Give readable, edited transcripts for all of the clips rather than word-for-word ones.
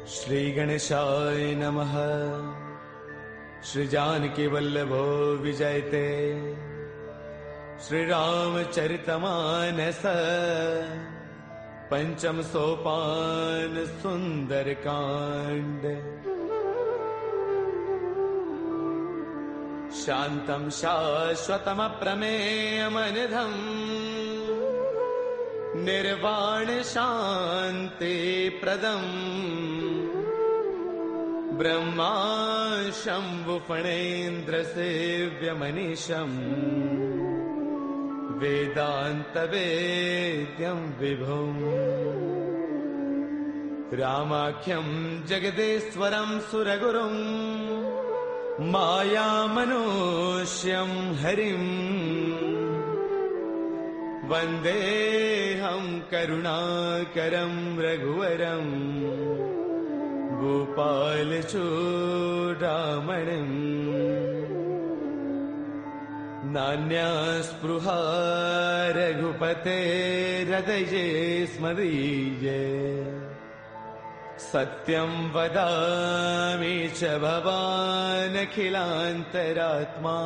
श्री गणेशाय नमः। श्री जानकी वल्लभो विजयते। श्री रामचरितमानस पंचम सोपान सुंदर कांड। शांतं शाश्वतमप्रमेयमनिधम् निर्वाण शांति प्रदम् ब्रह्मा शंभु फणेन्द्र सेव्यमनीशम् वेदांत वेद्यं विभुम् रामाख्यं जगदेश्वरं सुरगुरुं मायामनुष्यं हरिम् वन्देऽहं करुणाकरं रघुवरं गोपालचूडामणिम्। नान्यास्पृहा रघुपतेर्हृदये स्मदीये। सत्यं वदामि च भवानखिलान्तरात्मा।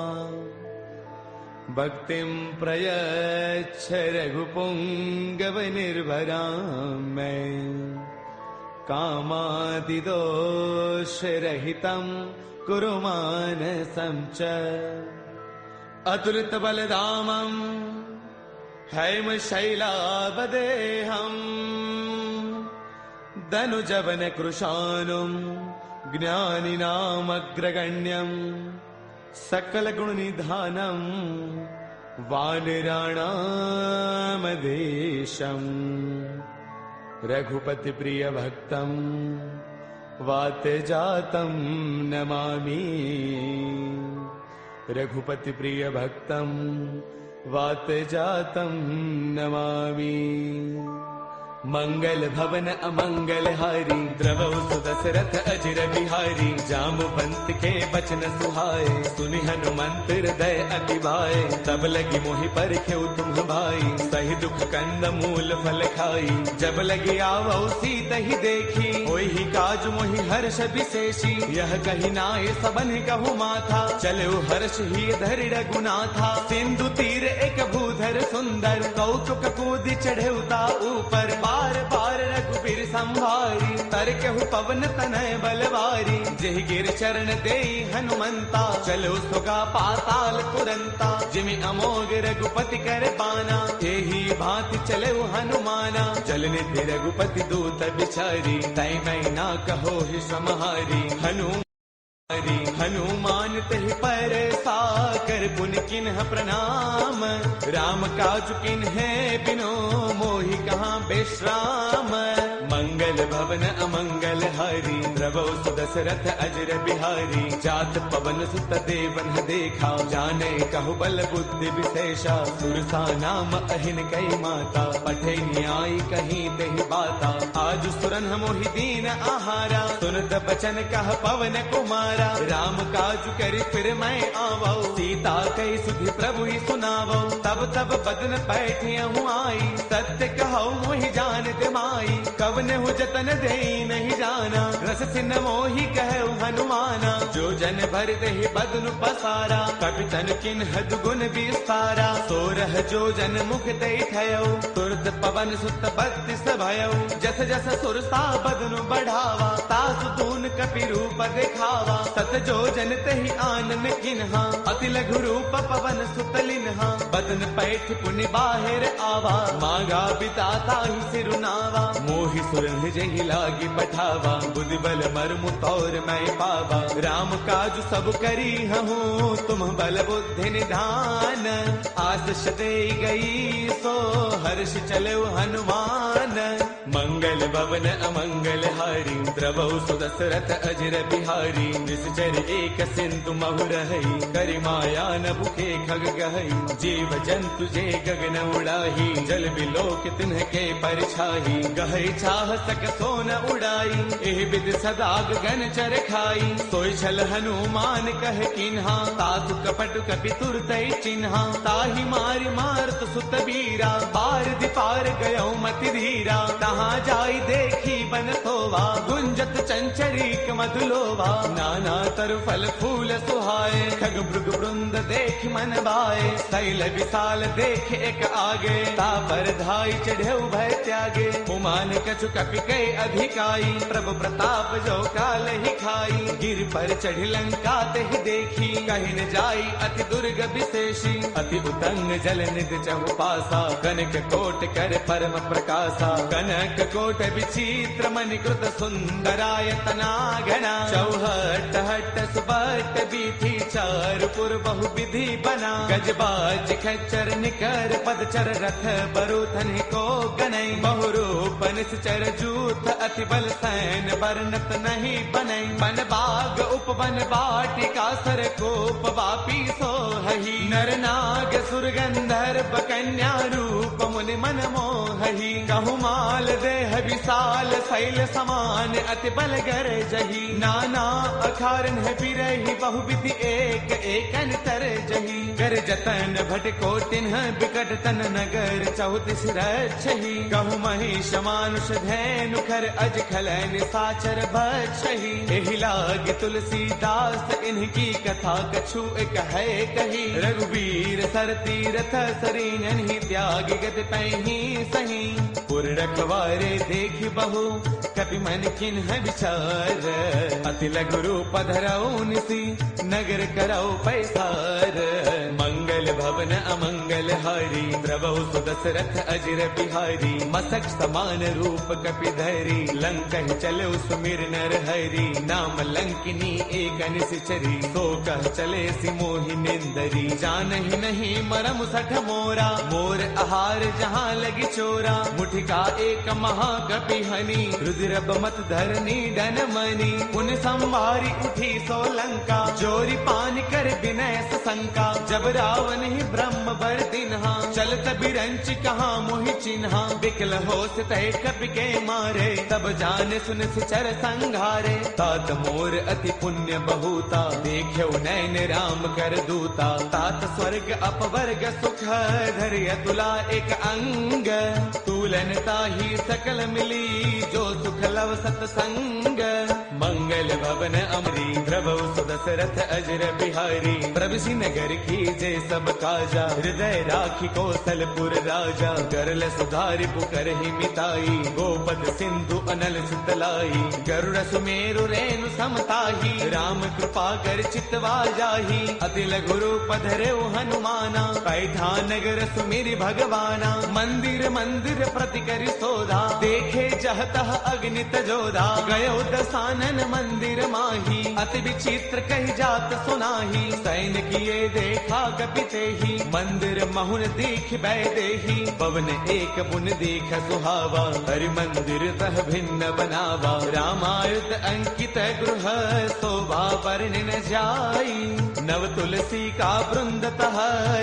भक्तिं प्रयच्छ रघुपुङ्गवनिर्भरां मे। कामादिदोषरहितं कुरु मानसं च। अतुलितबलधामं हैमशैलावदेहम् धनुजवनकृशानुं ज्ञानिनामग्रगण्यं सकलगुणनिधानं वानराणामधीशम्। रघुपतिप्रियभक्तं वातजातं नमामि। रघुपतिप्रियभक्तं वातजातं नमामि। मंगल भवन अमंगल हारी द्रवौ सुदशरथ अजिर बिहारी। जामवंत के बचन सुहाए सुनि हनुमंत हृदय अति भाए। तब लगी मोहि परखेउ तुम भाई सही दुख कंद मूल फल खाई। जब लगी आवौ सीतहि देखी होहि काज मोहि हर्ष विशेषी। यह कही नाय सबन कहु माथा चलो हर्ष ही धरि रघुनाथा। सिंधु तीर एक भूधर सुंदर कौतुक कूदि चढ़ेउता ऊपर। बार बार रघुबीर संभारी तरकहु पवन तनय बलवारी। जेहि गिर चरण देई हनुमंता चलो सुगा पाताल तुरंता। जिमि अमोघ रघुपति कर बाना एहि भांति चले हनुमाना। जलनिधि रघुपति दूत बिचारी तै मैं ना कहो ही समहारी। हनुमान तहि पर साकर पुन किन्ह प्रणाम। राम काज किन्हे बिनो मोहि कहाँ बेश्राम। मंगल भवन अमंगल हारी द्रवौ सुदशरथ अजर बिहारी। जात पवन सुत देवन देखा जाने कहु बल बुद्धि विशेषा। सुरसा नाम अहिन कई माता पठे न्याय कहीं देहि बाता। आज सुरन मोहि दीन आहारा सुनत बचन कह पवन कुमारा। राम काज करि फिर मैं आवौ सीता कई सुधि प्रभु ही सुनावौ। तब तब बदन पैठियहु आई सत्य कहौ मोहि जानत माई। कवन हु जतन देई नहीं जाना रस सिन मोहि कहु हनुमाना। जो जन भर देहि बदन पसारा कपितन किन्ह दुगुन विस्तारा। सोरह जो जन मुख देई थयौ तुरत पवन सुत बत्तीस भयौ। जस जस सुरसा बदन बढ़ावा तासु तून कपि रूप दिखावा। सत जो जन तहि आनन किन्हा अति लघु रूप पवन सुत लिन्हा। बदन पैठ पुनि बाहिर आवा मागा बिताता ही सिरुनावा। मोहि सुरन जहि लागी पठावा बुद्धि बल मर्मु तौर मैं पावा। राम काज सब करी हूँ तुम बल बुद्धि निधान। आशीष दे गई सो हर्ष चलो हनुमान। मंगल भवन अमंगल हारी द्रवौ सुदशरथ अजर बिहारी निश्चर एक सिंधु महु रही करि माया न भूखे खग गहई जीव जंतु जे गगन उड़ाही जल बिलोक तिन्ह के परछाही गहई छाह सक सोन उड़ाई एह बिद सदा गगन चर खाई सोई छल हनुमान कह किन्हा तातु कपट कपि तुरतई चिन्हा ताहि मारि मारत सुत बीरा पार दिपार गयो मति धीरा तहाँ जाई देखी बन सोवा गुंजत चंचरीक मधुलोवा नाना तरु फल फूल सुहाए खग मृग वृंद देख मन भाए शैल विशाल देख एक आगे तापर धाई चढ़े भय त्यागे उमान कछु कपि कै अधिकाई प्रभु प्रताप जो काल ही खाई गिर पर चढ़ी लंका तेहि देखी कहीं न जाई अति दुर्ग विशेषी अति उतंग जल निध चहु पासा कनक कोट कर परम प्रकाशा कनक कोट विचित्र मणिकृत सुंदरायतना घना चौहट हट सुबट बीथी चारपुर बहु विधि बना गजबाज खच्चर निकर पदचर रथ बरुथन को गनई बहुरूप निश्चर जूथ अति बल सैन बरनत नहीं बनई बन बाग उपवन बाटिका सर कोप वापी सोहही नर नाग सुर गंधर्व कन्या रूप मुनि मन मोहही कहु माल देह विशाल शैल समान अति बल गर जही नाना अखारन है बिरही बहु विधि एक एकन तर जही कर जतन भट को तिन्ह बिकट तन नगर चौतीस रक्षही कहु महिष मानुष धैनु खर अज खलन साचर भक्षही एहि लाग तुलसीदास इनकी कथा कछु एक है कही रघुवीर सर तीरथ सरीन ही त्याग गत पैही सही पुर रखवारे देख बहु कपि मन किन्ह विचार अति लघु रूप धरऊ निसी नगर करऊ पैसार मंगल भवन अमंगल हारी द्रवहु सुदशरथ अजर बिहारी मसक समान रूप कपि धरी लंका चले सुमिर नर हरि नाम लंकिनी एक निश्चरी सो कह चले सि मोहि निंदरी जानहि नहीं मरम सठ मोरा मोर आहार जहाँ लगी चोरा मुठिका एक महाकपि हनी रुद्र बमत धरनी डन मनी उन संवारी उठी सो लंका जोरी पान कर विनय शंका जब रावण ही ब्रह्म बर दिन्हा चलत बिरंच कहाँ मोहि चिन्हा बिकल हो तय कपि के मारे तब जान सुन सिचर संघारे तात मोर अति पुण्य बहुता देख्यो नैन राम कर दूता तात स्वर्ग अपवर्ग सुख धैर्य तुला एक अंग तूलन ताही सकल मिली जो सुख लव सतसंग मंगल भवन अमरी प्रभु सुदशरथ अजर बिहारी प्रभु नगर की जय सब काजा हृदय राखी कौशलपुर राजा करल सुधारि पुकर ही मिताई गोपद सिंधु अनल सुतलाई गरुड़ सुमेरु रेणु समताही राम कृपा कर चितवा जाही अति लघु रूप धरे हनुमाना पैठा नगर सुमिरि भगवाना मंदिर मंदिर प्रति करि सोधा देखे जहतः अग्नित जोधा गयो दसानन मंदिर माही अति विचित्र कही जात सुनाही सैन किए देखा कपिते ही मंदिर महुन दीख बैदेही पवन एक पुन देख सुहावा हरि मंदिर तह भिन्न बनावा रामायुध अंकित गृह शोभा वर्णि न जाई नव तुलसी का वृंद तह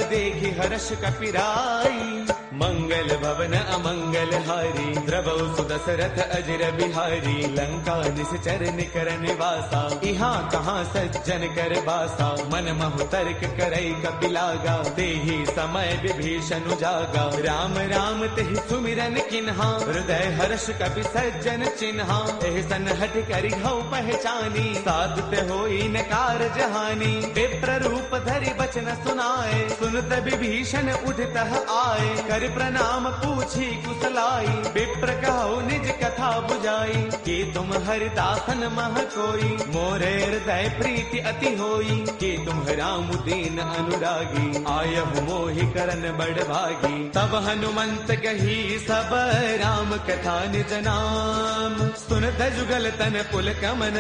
देखी हर्ष कपिराई मंगल भवन अमंगल हारी द्रवहु सुदशरथ अजर बिहारी लंका निश्चर निकर निवासा यहाँ कहाँ सज्जन कर बासा मन महु तर्क करई कपिलागा तेहि समय विभीषण जागा राम राम तेहि सुमिरन किन्हा हृदय हर्ष कपि सज्जन चिन्हा एहि सन हठ करि हऊ पहचानी साधुत होई न कारज हानि विप्र रूप धरि बचन सुनाए सुनत विभीषण उठतः आए कर प्रणाम पूछी कुशलाई विप्र कहो निज कथा बुझाई कि तुम हरिदासन मह कोई मोरे हृदय प्रीति अति होई कि तुम राम दीन अनुरागी आयहु मोहि करन बड़ भागी तब हनुमंत कही सब राम कथा निज नाम सुनत जुगल तन पुल कमन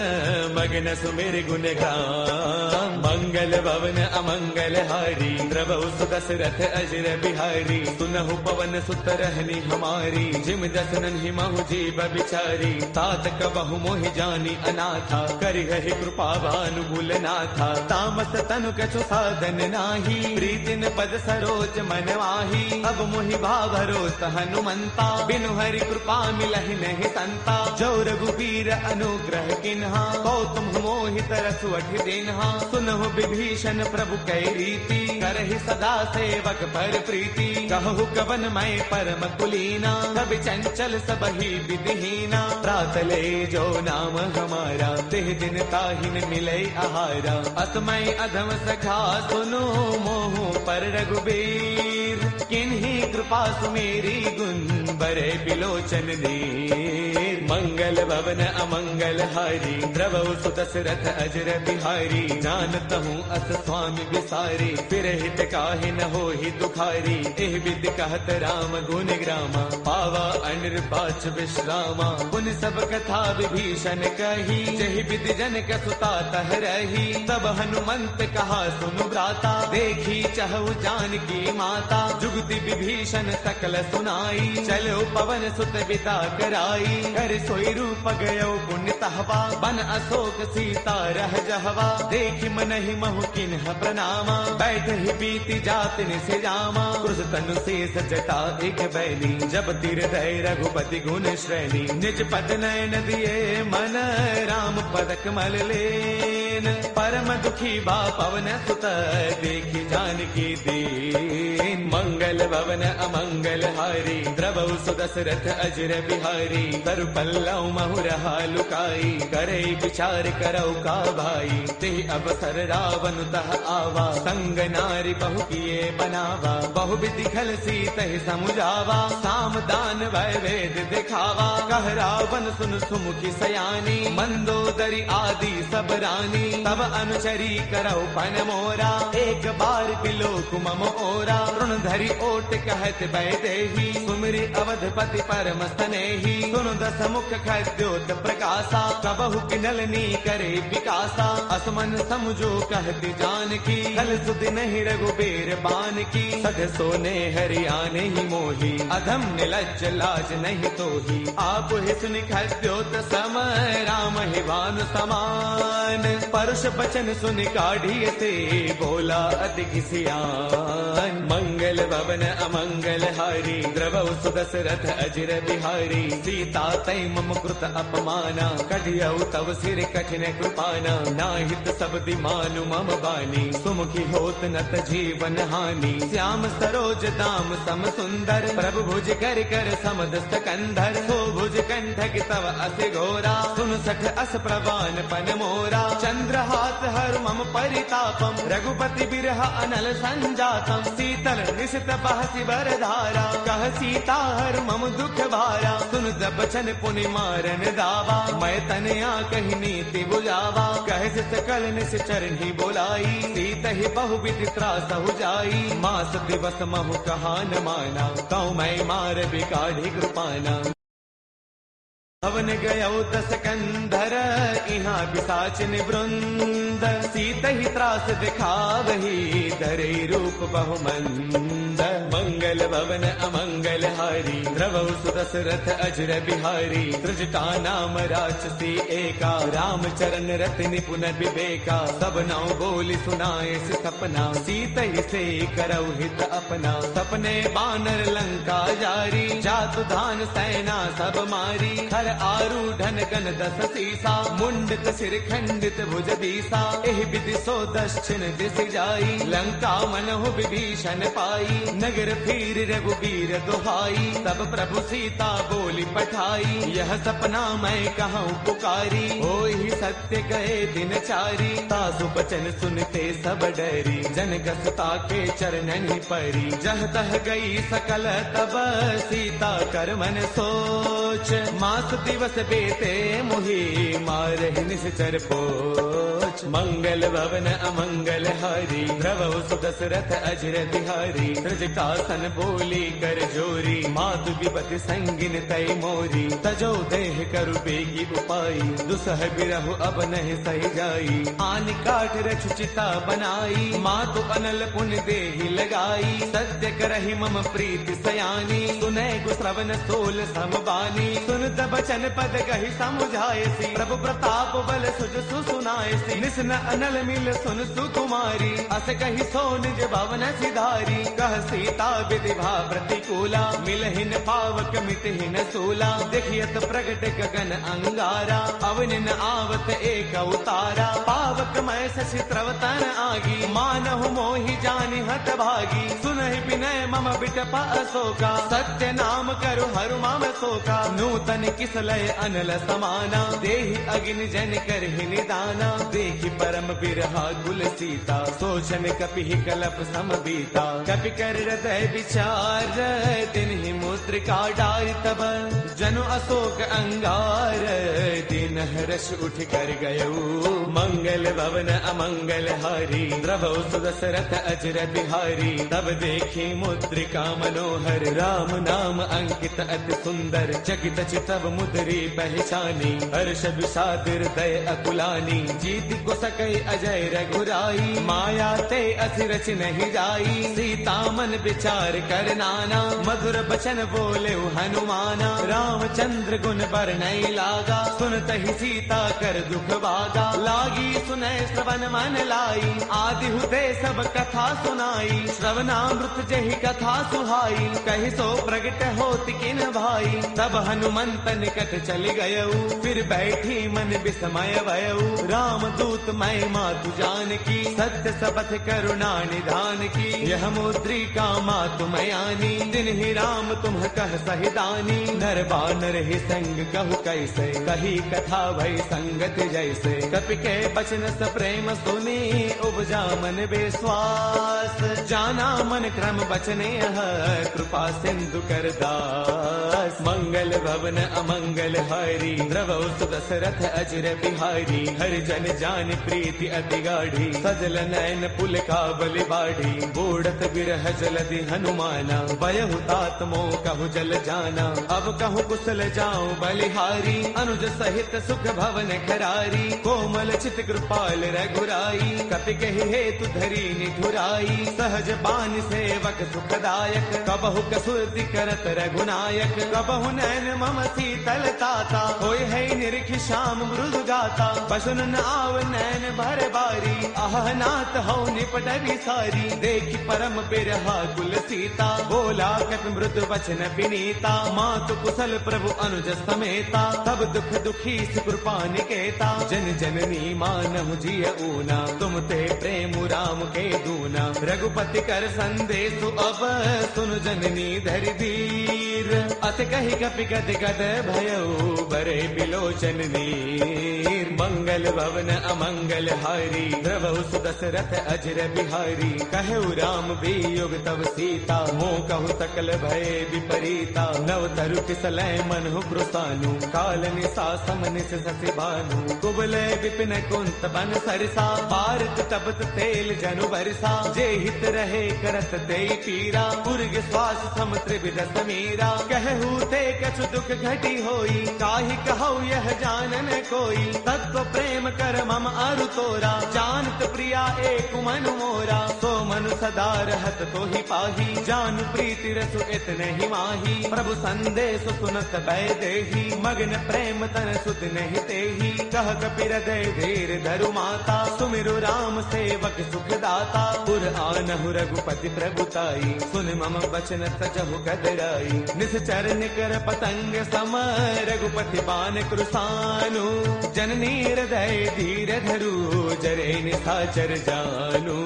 मगन सुमिर गुण गाम मंगल भवन अमंगल हारी द्रवहु सुदशरथ अजर बिहारी सुनहु पवन सुत रहनी हमारी, जिम दसनन ही महु जीव बिचारी। तात कबहु मोहि जानी अनाथा, करिहहि कृपा भानुगुल नाथा। तामस तनु कछु साधन नाही, प्रीतिन पद सरोज मन वाही। अब मोहि भावरोत हनुमंता, बिनु हरि कृपा मिलहि नहीं संता। जो रघुबीर अनुग्रह किन्हा, कौतुम मोहि तरसु अठि दिन्हा। सुनहु विभीषण प्रभु कै रीति, करहि सदा सेवक पर प्रीति। कहु कवन मैं परम कुलीना, कवि चंचल सबहि विधिहीना। प्रातले जो नाम हमारा, तिह दिन ताहिन मिलै आहारा। असमय अधम सखा सुनो, मोहु पर रघुबीर। किन्ही कृपा सुमेरी, गुण बरे बिलोचन दीर। मंगल भवन अमंगल हारी, द्रवहु सुत दशरथ अजर बिहारी। जानत हूँ अस स्वामी विसारी, फिर हित काहि न होहि दुखारी। एह विधि कहत राम गुण ग्रामा, पावा अनिर्वाच विश्रामा। पुन सब कथा विभीषण कही, जहि विधि जनक सुता तह रही। तब हनुमंत कहा सुनु भ्राता, देखी चहु जानकी माता। जुगति विभीषण सकल सुनाई, चलो पवन सुत बिता कराई। कर सोई रूप गयो पुण्य तहवा, बन अशोक सीता रह जहवा। देखि मनहि महु किन्ह प्रणामा, बैठ ही बीती जात निसे जामा। क्रुश तनु शेष जटा एक बैली, जब तिर दय रघुपति गुण श्रेणी। निज पद नयन दिए मन, राम पद कमल लेन। परम दुखी बा पवन सुत, देखि जानकी दीन। मंगल भवन अमंगल हारी, द्रवहु सुत दशरथ अजर बिहारी। तरु पल्लव महु रहा लुकाई, करे विचार करौ का भाई। ते अवसर रावण तह आवा, संग नारी बहु किए बनावा। बहु विधि खल सीतहि समुझावा, साम दान वै वेद दिखावा। कह रावण सुन सुमुखी सयानी, मंदोदरी आदि सब रानी। तब अनुचरी करौ पन मोरा, एक बार बिलोक मम ओरा। तृण धरि ओट कहत वैदेही, सुमिरि अवधपति परम स्नेही। सुन दस मुख खद्योत प्रकाशा, कबहु किनलनी करे विकासा। असमन समझो कहती जानकी, कल सुधि नहीं रघुबीर बान की। सध सोने हरियाने ही मोही, अधम निलज्ज लाज नहीं तोही। आप ही सुनि खद्योत सम, राम ही भानु समान। परुष बचन सुनि काढ़ी से, बोला अति सियान। मंगल भवन अमंगल हारी, द्रवहु सुत दशरथ अजर बिहारी। सीता तै मम कृत अपमाना, कढ़ियौ तव सिर कठिन कृपाना। नाहित सब दिमानु मम बानी, सुमुखी होत नत जीवन हानि। श्याम सरोज दाम सम सुंदर, प्रभु भुज कर कर समदस्त कंधर। सो भुज कंठक तव अस घोरा, सुन सठ अस प्रवान पन मोरा। चंद्रहास हर मम परितापम, रघुपति बिरह अनल संजातम। शीतल निशित बहसि बर धारा, कह सीता हर मम दुख भारा। सुन बचन पुनि मारन दावा, मैं तनया कही नीति बुझावा। कह सकल निस चरणी बोलाई, सीत ही बहु विधि त्रासहु जाई। मास दिवस महु कहा न माना, कौ मैं मार बिकाढ़ी कृपाना। भवन गयो दस कंधर, इहाँ पिशाचिन वृंद। सीत ही त्रास दिखावही, धरे रूप बहुमंद। मंगल भवन अमंगल हारी, द्रवहु सुत दशरथ अजर बिहारी। त्रिजटा नाम राक्षसी एका, राम चरण रति निपुण विवेका। सब नाउ बोली सुनाए सपना, सीत ही से करौ हित अपना। सपने बानर लंका जारी, जातु धान सेना सब मारी। खर आरूढ़न गण दस सीसा, मुंडित सिर खंडित भुज दीसा। एह विधि सो दक्षिण दिस जाई, लंका मनहु विभीषण पाई। नगर फिर रघुबीर दुहाई, तब प्रभु सीता बोली पठाई। यह सपना मैं कहूँ पुकारी, होई सत्य गए दिन चारी। तासु बचन सुनते सब डरी, जनक सुता के चरणन परी। जह तह गई सकल तब, सीता कर मन सोच। मास दिवस दिवस बेते मोहि मारहि निश्चर पोच। मंगल भवन अमंगल हारी द्रवहु सुदशरथ अजर बिहारी। त्रिजटासन बोली कर जोरी मातु विपति संगिन तय मोरी। तजो देह करु बेगी उपाई दुसह बिरहु अब नहीं सही जाई। आन काठ रच चिता बनाई मातु अनल पुण्य देहि लगाई। सत्य करहि मम प्रीति सयानी सुनै गुश्रवण सोल समबानी। सुनत बचन पद कहि समुझायसी प्रभु प्रताप बल सुज सुनायसी। निसन अनल मिल सुन सुकुमारी अस कहि सो निज भवन सिधारी। कह सीता विधि भा प्रतिकूला मिलहिन पावक मिटहिन सूला। देखियत प्रगट गगन अंगारा अवनिन आवत एक अवतारा। पावक मैं शशि त्रवतन आगी मानहु मोहि जानि हत भागी। सुनहि विनय मम बिटप अशोका सत्य नाम करु हरु मम शोका। नूतन किसलय अनल समाना देहि अग्नि जन करहि निदाना। देखि परम बिरहा कुल सीता सोचन कपि कलप समबीता। कपि कर हृदय विचार तिन्हि मुद्रिका डारि तब। जनु अशोक अंगार दिन हर्ष उठ कर गयऊ। मंगल भवन अमंगल हारी द्रवहु सुदशरथ अजर बिहारी। तब देखी मुद्रिका मनोहर राम नाम अंकित अति सुंदर। चकित चितव मुद्री पहचानी हर्ष विषाद हृदय अकुलानी। जीत को सकई अजय रघुराई माया ते अति रच नहीं जाई। सीता मन विचार कर नाना मधुर बचन बोले हनुमाना। रामचंद्र गुण बरनई लागा सुनत ही सीता कर दुख भागा। लागी सुनय श्रवण मन लाई आदि हुते सब कथा सुनाई। श्रवणामृत जहि कथा सुहाई कहि सो प्रगट होत किन भाई। तब हनुमंत निकट चल गयऊ फिर बैठी मन विस्मय भयऊ। राम दूत मैं मातु जान की सत्य सबथ करुणा निधान की। यह मुद्रिका मातु मयानी दिन ही राम तुम कह सहिदानी। नर बानर ही संग कहु कैसे कही कथा भई संगत जैसे। कपि के बचन स प्रेम सुनी उपजा मन विश्वास। जाना मन क्रम बचने कृपा सिंधु कर दास। मंगल भवन अमंगल हारी द्रवहु सुदशरथ अजर बिहारी। हरि जन जान प्रीति अति गाढ़ी सजल नयन पुल का बलि बाढ़ी। बूढ़त बिरह जलधि हनुमाना बयहु तात मोह कहु जल जाना। अब कहु कुशल जाऊं बलिहारी अनुज सहित सुख भवन खरारी। कोमल चित कृपाल रघुराई कपि कहि हेतु धरी निठुराई। सहज बान सेवक सुखदायक कबहु कसुरति करत रघुनायक। कबहु नैन मम शीतल ताता होय है निरखि श्याम मृदु गाता। पशुन आव नैन भर बारी आह नाथ हौ निपट सारी। देखि परम बिरहा कुल सीता बोला कपि मृदु वचन विनीता। मातु कुशल प्रभु अनुज समेता तब दुख दुखी कृपा निकेता। जन जननी मानहु जिय ऊना तुम ते प्रेम राम के दूना। रघुपति कर संदेश अब सुन जननी धरि धीर। अत कहि कपि गद गद भयऊ बरे बिलोचन नीर। मंगल भवन अमंगल हारी द्रवहु सुदशरथ अजर बिहारी। कहु राम वियोग तव सीता मोह कहु सकल भय विपरीता। नव तरु किसलय मनहु कृतानु काल निसा समनिस ससि भानु। कुबलय विपिन कुंत बन सरसा भारत तपत तेल जनु बरसा। जे हित रहे करत ते पीरा उर्ग श्वास सम त्रिविध समीरा। कहु ते कछु दुख घटी होई काहि कहु यह जानन कोई। तत्व प्रेम कर मम अरु तोरा जानत प्रिया एक मनु मोरा। सो मनु सदा रहत तो ही पाही जानु प्रीति रसु इतने ही माही। प्रभु संदेश सुनत भय देही मग्न प्रेम तन सुध नहीं तेही। कह कपि हृदय धीर धरु माता सुमिरु राम सेवक सुख दाता। पुर आनहु रघुपति प्रभुताई सुन मम वचन तजहु कदराई। निश्चर निकर पतंग सम रघुपति बान कृसानु। जननी हृदय धीर धरु जरे निशाचर जानु।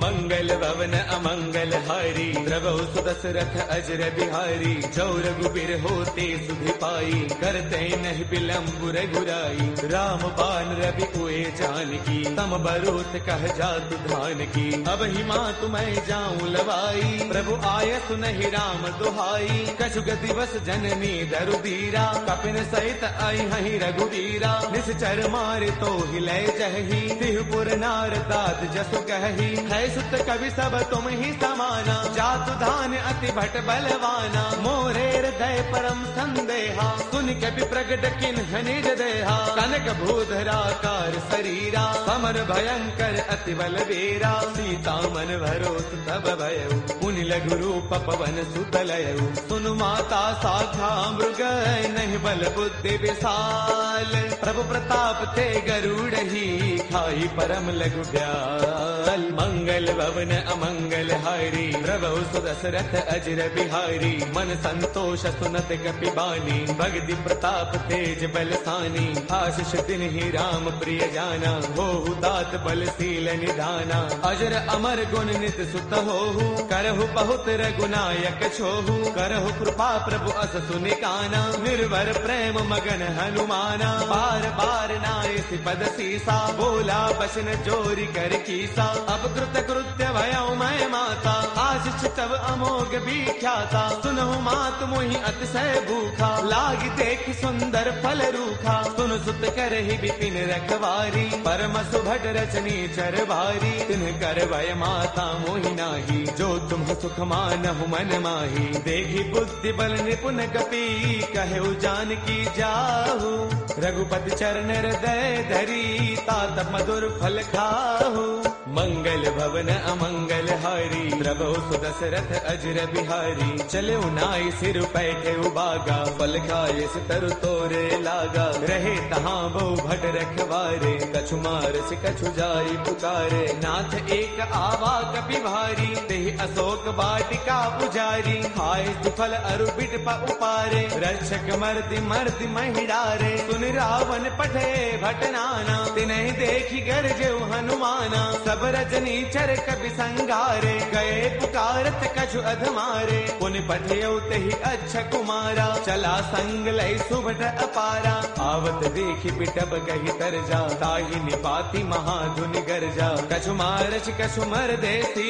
मंगल भवन अमंगल हारी, द्रवौ सुदशरथ अजर बिहारी। जो रघुबीर होते सुधि पाई, करते नहीं विलंब रघुराई। राम बाण रवि उए जानकी, तम बरोत कह जातु धान की। अब ही मातु मैं जाऊं लवाई, प्रभु आय सुनहि राम दुहाई। कछु दिवस जननी दरु दीरा, कपिन सहित आई हहि रघुवीरा। निश्चर मारे तो हिले जही, तिहुपुर नार दात जसु कही। है सुत कवि सब तुम ही समाना, जातु धान अति भट बलवाना। मोरे हृदय परम संदेहा, सुन कपि प्रगट किन्ह निज देहा। कनक भूधराकार शरीरा, समर भयंकर अति बलवीरा। सीता मन भरोस तब भयउ, पुनि लघु रूप पवन सुत लयउ। सुनु माता शाखा मृग, नहीं बल बुद्धि विशाल। प्रभु प्रताप ते गरुड़ही, खाई परम लघु ब्याल। मंगल भवन अमंगल हारी, प्रभु सुदशरथ अजर बिहारी। मन संतोष सुनत कपि बानी, भगति प्रताप तेज बलसानी। आशीष तिन्हि राम प्रिय जाना, होहु दात बलशील निधाना। अजर अमर गुण नित सुत होहु, करहु बहुत रघुनायक छोहु। करहु कृपा प्रभु अस सुनि काना, निर्भर प्रेम मगन हनुमाना। बार बार नाय पद सीसा, बोला बसन जोरी कर कीसा। अब कृत कृत्य भयउ मैं माता, आशीष तब अमोघ विख्याता। सुनहु मात मोहि अतिशय भूखा, लागी देख सुंदर फल रूखा। सुन सुत करहि विपिन रखवारी, परम सुभट रचनी चर भारी। तिन्ह कर भय माता मोहि नाही, जो तुम सुख मानहु मन माही। देखी बुद्धि बल निपुण कपि, कहु जानकी जाहु। रघुपति चरण हृदय धरी, तात मधुर फल खाहु। मंगल भवन अमंगल हारी, द्रवौ सुदशरथ अजर बिहारी। चले नाई सिर पैठे उबागा, फल खाए तरु तोरे लागा। रहे तहाँ बहु भट रखवारे, कछु मारस कछु जाई पुकारे। नाथ एक आवा कपि भारी, तेहि अशोक वाटिका पुजारी। खाए सुफल अरु बिट उपारे, रक्षक मर्दि मर्दि महिडारे। सुन रावण पठे भट नाना, तिन्हि देखी गरजेउ हनुमाना। सब रजनी चर कपि संगारे, गए पुकारत कछु अधमारे। पुनि पठेउ तेहि अच्छा कुमारा, चला संग लय सुभट अपारा। आवत देखि बिटब कहि तरजा, ताहि निपाति महाधुनि गरजा। कछु मारच कछु मर देसी,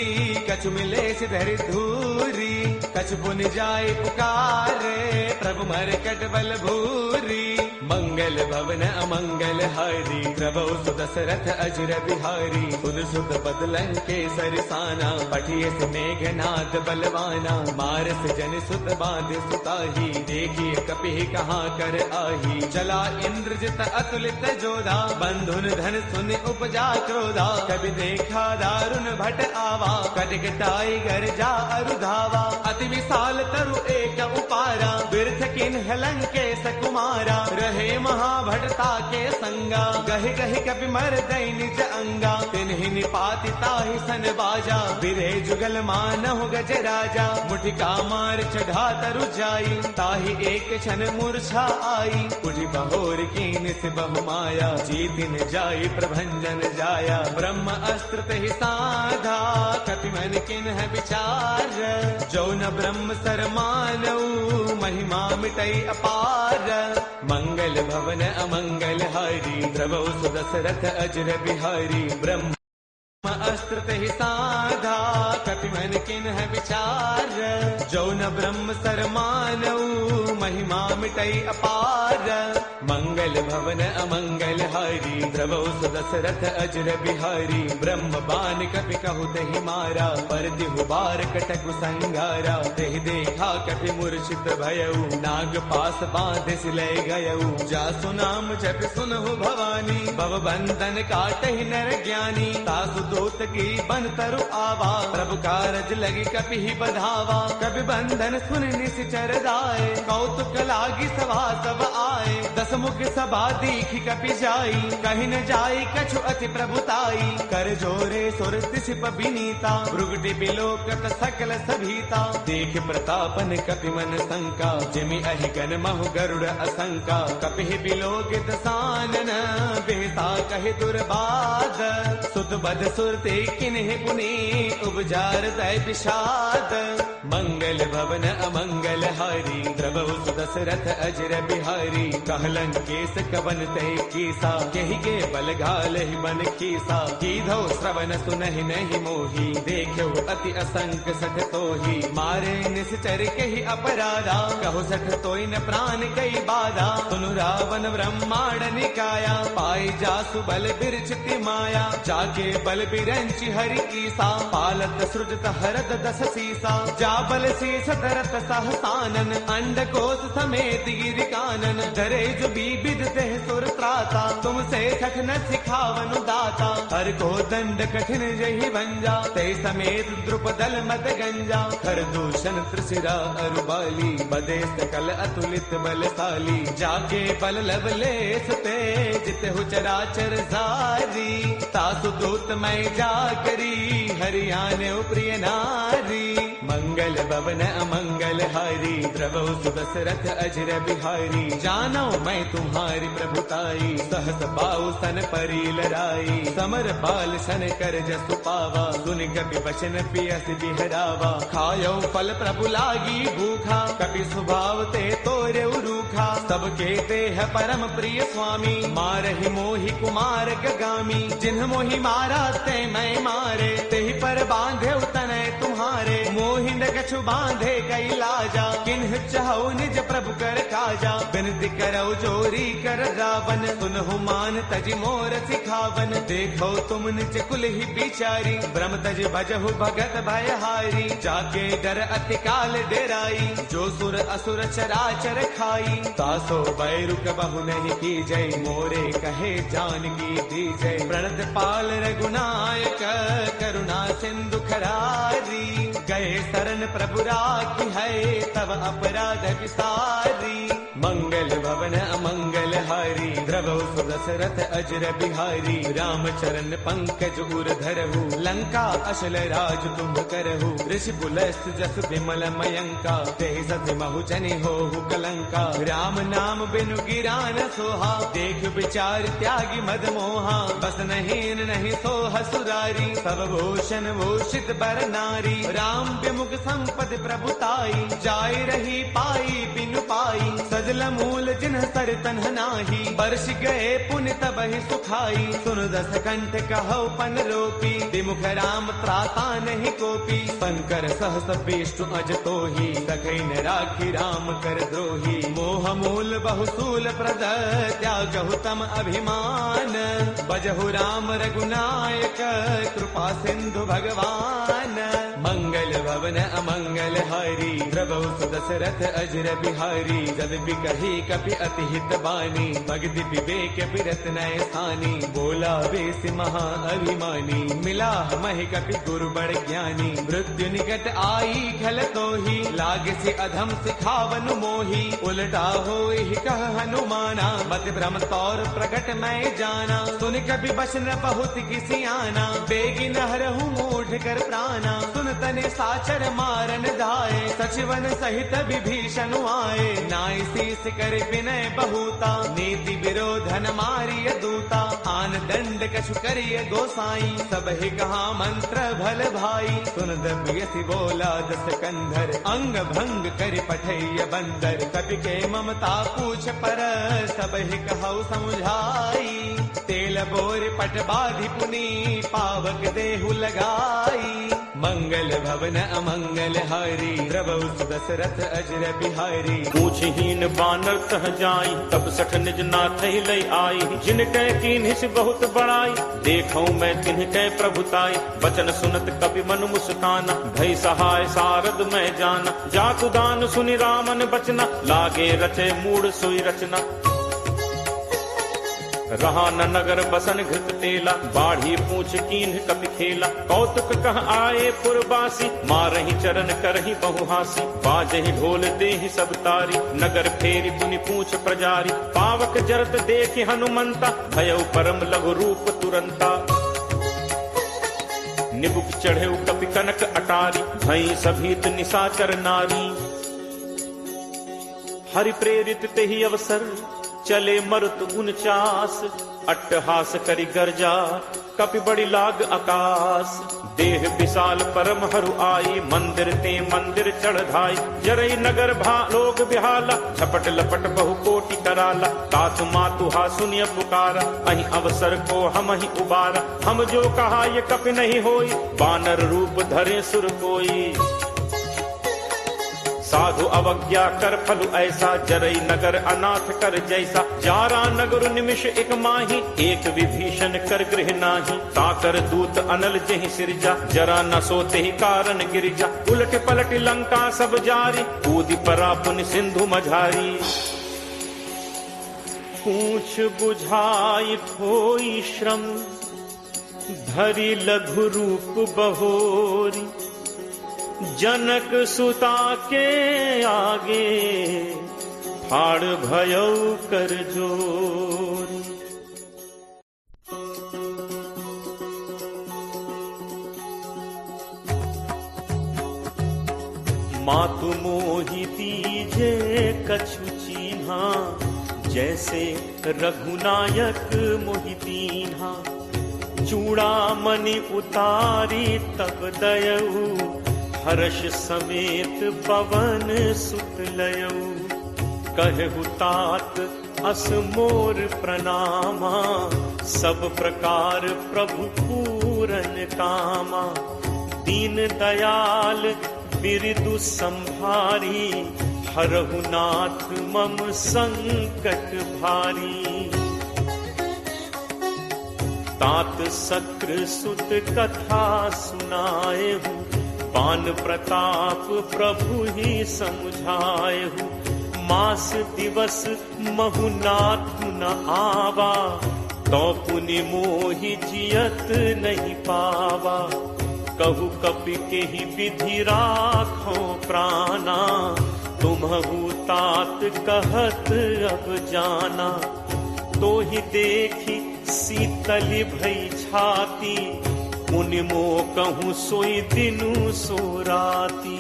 कछु मिलेस धरि धूरी। कछु पुनि जाय पुकारे, प्रभु मरकट बल भूरी। मंगल भवन अमंगल हारी, द्रवौ सुदशरथ अजर बिहारी। सुन सुत पद लंकेसर साना, पठियस मेघनाद बलवाना। मारस जन सुत बांध सुताही, देखिए कपि कहाँ कर आही। चला इंद्रजित अतुलित जोधा, बंधुन धन सुन उपजा क्रोधा। कभी देखा दारुण भट आवा, कटकटाई गरजा अरुधावा। अति विशाल तरु एक उपारा, बिरथ किन्ह लंकेश कुमारा। रहे महाभटता के संगा, गहि गहि कपि मर दई निज अंगा। तिन्हि निपाति ताहि सन बाजा, बिरे जुगल मानहु गज राजा। मुठिका मार चढ़ा तरु जाई, ताहि एक क्षण मूर्छा आई। उठि बहोर कीन से बहु माया, जीतिन जाई प्रभंजन जाया। ब्रह्म अस्त्र तेहि साधा, कपि मन किन्ह विचार। जो न ब्रह्म सर मानऊ, महिमा मिटई अपार। मंगल भवन अमंगल हारी, द्रवौ सुदशरथ अजर बिहारी। ब्रह्म अस्त्र तेहि साधा, कपि मन किन्ह विचार। जो न ब्रह्म सर मानऊ, महिमा मिटई अपार। मंगल भवन अमंगल हारी, द्रवौ सुदशरथ अजर बिहारी। ब्रह्म बान कपि कहु तेहि मारा, पर तिहु बार कटकु संगारा। तेहि देखा कपि मूर्छित भयउ, नाग पास बांधे सिलय गयउ। जासु नाम जप सुनहु भवानी, भव बंधन काटहि नर ज्ञानी। तासु दूत की बन तरु आवा, प्रभु कारज लगी कपि ही बधावा। कपि बंधन सुन निश्चर दाए, कौतुक लागी सभा सब आए। दस मुख सभा दीखी कपि जाई, कहीं न जाई कछु अति प्रभुताई। कर जोरे सुर दिसिप विनीता, भृगुटि बिलोकत सकल सभीता। देख प्रतापन कपि मन शंका, जिमि अहि गन महु गरुड़ असंका। कपि बिलोकित सानन सा कहे दुर्बाद, सुत बद सुरते किन्हे पुनि उपजार तय विषाद। मंगल भवन अमंगल हारी, द्रवहु सुदशरथ अजर बिहारी। कहलन केस कवन तय कीसा, केहि के बल घाल ही बन कीसा। कीधो श्रवण सुनहि नहीं मोही, देखो अति असंक सठ तोही। मारे निश्चर केहि अपराधा, कहो सठ तोय न प्राण कई बाधा। सुनु रावण ब्रह्मांड निकाया, पाई जासु बल बिरचिति माया। जाके बल बिरंचि हरि ईसा, पालत सृजत हरत दस सीसा। जा बल शीस धरत सहसानन, अंड कोश समेत गिर कानन। डरे जो विविध देह सुर त्राता, तुमसे सठ न सिखावनु दाता। हर को दंड कठिन जहि भंजा, ते समेत द्रुपदल मद गंजा। खर दूषण त्रिशिरा अरुबाली, बदे सकल अतुलित बलशाली। जाके बल लवलेश ते, जित हो चराचर सारी। तासु दूत मैं जा करी, हरियाणे प्रिय नारी। मंगल भवन अमंगल हारी, द्रवहु सुदशरथ अजर बिहारी। जानो मैं तुम्हारी प्रभुताई, सहस पाऊ सन परी लड़ाई। समर बाल सन कर जसु पावा, सुन कपि वचन पियस बिहरावा। खायो फल प्रभु लागी भूखा, कपि स्वभाव ते तोरे रूखा। सबके देह परम प्रिय स्वामी, मारहि मोहि कुमार गगामी। जिन्ह मोहि मारा ते मैं मारे, तेहि पर बांधे तनय तुम्हारे। मोहि न कछु बांधे कई लाजा, किन्ह चाहु निज प्रभु कर काजा। बिनती करौ जोरी कर रावण, सुनहु मान तज मोर सिखावन। देखो तुम निज कुल ही बिचारी, ब्रह्म तज भजहु भगत भयहारी। जाके डर अति काल डेराई, जो सुर असुर चराचर खाई। तासो बैरु कबहु नहीं की जय, मोरे कहे जानकी दी जय। प्रणत पाल रघुनायक, करुणा सिंधु खरारी। गए शरण प्रभु राखी है, तब अपराध विसारी। मंगल भवन अमंगल हारी, द्रवहु सुदशरथ अजर बिहारी। राम चरण पंकज उर धरहु, लंका अशल राज तुम करहु। ऋषि पुलस्त जस विमल मयंका, तेहि सति महु जनि होहु कलंका। राम नाम बिनु गिरा न सोहा, देख विचार त्यागी मद मोहा। बस नहीं नहीं सोह सुरारी, सब भूषण भूषित बर नारी। राम विमुख संपद प्रभुताई, जाय रही पाई बिनु पाई। सजल मूल जिन्ह सर तन्ह नाही, बरस गए पुण्य तबहि सुखाई। सुन दस कंठ कहौ पन रोपी, विमुख राम त्राता नहीं कोपी। पंकर सहस विष्णु अज तोही, सखै न राखी राम कर द्रोही। मोह मूल बहुसूल प्रद, त्यागहु तम अभिमान। बजहु राम रघुनायक, कृपा सिंधु भगवान। मंगल भवन अमंगल हारी, द्रवहु सुदशरथ अजर बिहारी। जद बिकहि कपि अति हित बानी, भगति विवेक बिरत नय सानी। बोला बेस महा अभिमानी, मिला महि कपि गुरु बड़ ज्ञानी। मृत्यु निकट आई खल तोही, लागे से अधम सिखावनु मोही। उलटा होई कह हनुमाना, मति भ्रम तौर प्रगट मैं जाना। सुन कपि बचन बहुत किसी आना, बेगी नहरहु मूढ़ कर प्राणा। सुन तने साचर मारन धाये, सचिवन सहित विभीषण आए। नाई शीस कर विनय बहुता, नीति विरोधन मारिय दूता। आन दंड कछु करिय गोसाई, सब ही कहा मंत्र भल भाई। सुन दबियसि बोला दस कंधर, अंग भंग कर पठैय बंदर। कपि के ममता पूछ पर, सब ही कहु समुझाई। तेल बोर पट बाधि पुनी, पावक देहु लगाई। मंगल भवन अमंगल हारी, द्रवहु सुदशरथ अजर बिहारी। पूछहीन बानर तह जाई, तब सठ निज नाथ लय आई। जिन कै कीन्हिस बहुत बड़ाई, देखौ मैं तिन्ह कै प्रभुताई। बचन सुनत कपि मनु मुस्काना, भय सहाय सारद मैं जाना। जातु दान सुनि रामन बचना, लागे रचे मूढ़ सोई रचना। रहा न नगर बसन घृत तेला, बाढ़ी पूछ कीन्ह कपि खेला। कौतुक कह आए पुरबासी, मारहि चरण करहि बहुहासी। बाजहि ढोल देहि सब तारी, नगर फेरी पुनि पूछ प्रजारी। पावक जरत देखि हनुमंता, भयउ परम लघु रूप तुरंता। निबुक चढ़े कपि कनक अटारी, भई सभीत निशाचर नारी। हरि प्रेरित तेहि अवसर, चले मरुत 49 अट्टहास करी गर्जा कपि बड़ी लाग आकाश। देह विशाल परम हरु आई, मंदिर ते मंदिर चढ़ाई। जरई नगर लोग बिहाला, झपट लपट बहु कोटि कराला। तात मातु हा सुनिय पुकारा, अहि अवसर को हम ही उबारा। हम जो कहा ये कपि नहीं होई, बानर रूप धरे सुर कोई। साधु अवज्ञा कर फलु ऐसा, जरई नगर अनाथ कर जैसा। जारा नगर निमिष एक माही, एक विभीषण कर गृह नाही। ताकर दूत अनल जहि सिरजा, जरा न सोते ही कारण गिरिजा। उलट पलट लंका सब जारी, कूदि परा पुन सिंधु मझारी। पूछ बुझाई होई श्रम, धरि लघु रूप बहोरी। जनक सुता के आगे, फाड़ भयौ कर जोरी। मातु मोहि दीजे कछु चीन्हा, जैसे रघुनायक मोहि दीन्हा। चूड़ामणि उतारी तब दयऊ, हर्ष समेत पवन सुत लयऊ। कहु तात अस मोर प्रणामा, सब प्रकार प्रभु पूरन कामा। दीन दयाल बिरदु संभारी, हरहु नाथ मम संकट भारी। तात सक्र सुत कथा सुनाएहु, पान प्रताप प्रभु ही समझाएहु। मास दिवस महु नाथु न आवा, तो पुनि मोहि जियत नहीं पावा। कहु कपि के ही विधि राखो प्राणा, तुम्हु तात कहत अब जाना। तो ही देखी शीतल भई छाती, मुनि मो कहूँ सोई दिनु सो राती।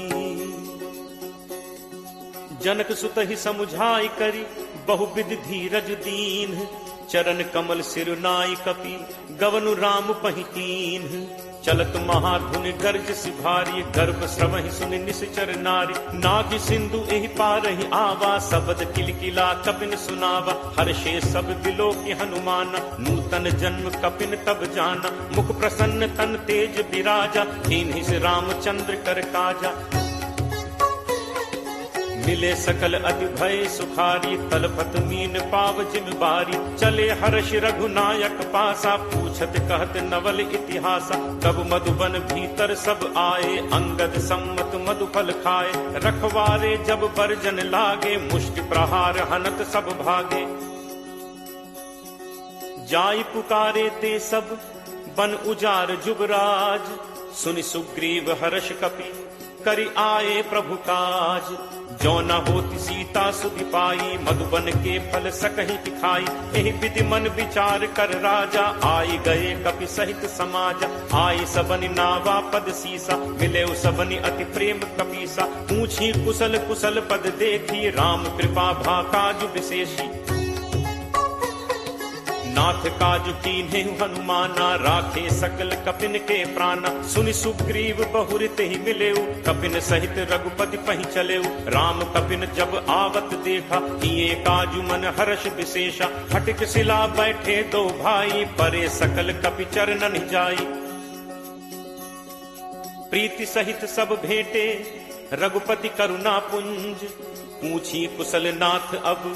जनक सुत ही समुझाई करी, बहुविध धीरज दीन। चरण कमल सिरुनाई कपि, गवनु राम पहितीन। चलत महाधुनि गर्ज सिभारी, गर्भ श्रवहि सुनि निश्चर नारी। नाग सिंधु एहि पारहि आवा, सबद किलकिला कपिन सुनावा। हर्षे सब दिलो की हनुमाना, नूतन जन्म कपिन तब जाना। मुख प्रसन्न तन तेज विराजा, दीन्हि से रामचंद्र कर काजा। मिले सकल अति भय सुखारी, तलपत मीन पाव जिम बारी। चले हर्ष रघुनायक पासा, पूछत कहत नवल इतिहासा। तब मधुबन भीतर सब आए, अंगद सम्मत मधुफल खाए। रखवारे जब बरजन लागे, मुष्टि प्रहार हनत सब भागे। जाई पुकारे ते सब, बन उजार जुबराज। सुनि सुग्रीव हर्ष कपि, करि आए प्रभु काज। जो न होती सीता सुधि पाई, मधुबन के फल सकहि खाई। एहि विधि मन विचार कर राजा, आई गए कपि सहित समाजा। आई सबनि नावा पद सीसा, मिले सबनि अति प्रेम कपीसा। पूछी कुशल कुशल पद देखी, राम कृपा भा काज विशेषी। नाथ काज कीन्हे हनुमाना, राखे सकल कपिन के प्राणा। सुनि सुग्रीव बहुरित ही मिलेऊ, कपिन सहित रघुपति पहि चलेऊ। राम कपिन जब आवत देखा, किए काजु मन हर्ष विशेषा। हटिक सिला बैठे दो भाई, परे सकल कपि चरणन जाई। प्रीति सहित सब भेंटे, रघुपति करुणा पुंज। पूछी कुशल नाथ अब,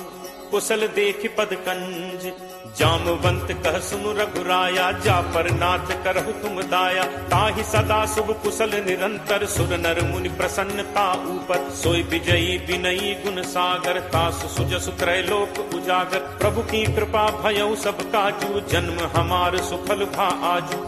कुशल देख पद कंज। जामवंत कह सुनु रघुराया, जा पर नाथ करहु तुम दाया। ताहि सदा शुभ कुशल निरंतर, सुर नर मुनि प्रसन्नता ऊपर। सोई विजयी विनयी गुण सागर, तासु सुजसु त्रैलोक उजागर। प्रभु की कृपा भयउ सब काजू, जन्म हमार सुफल भा आजू।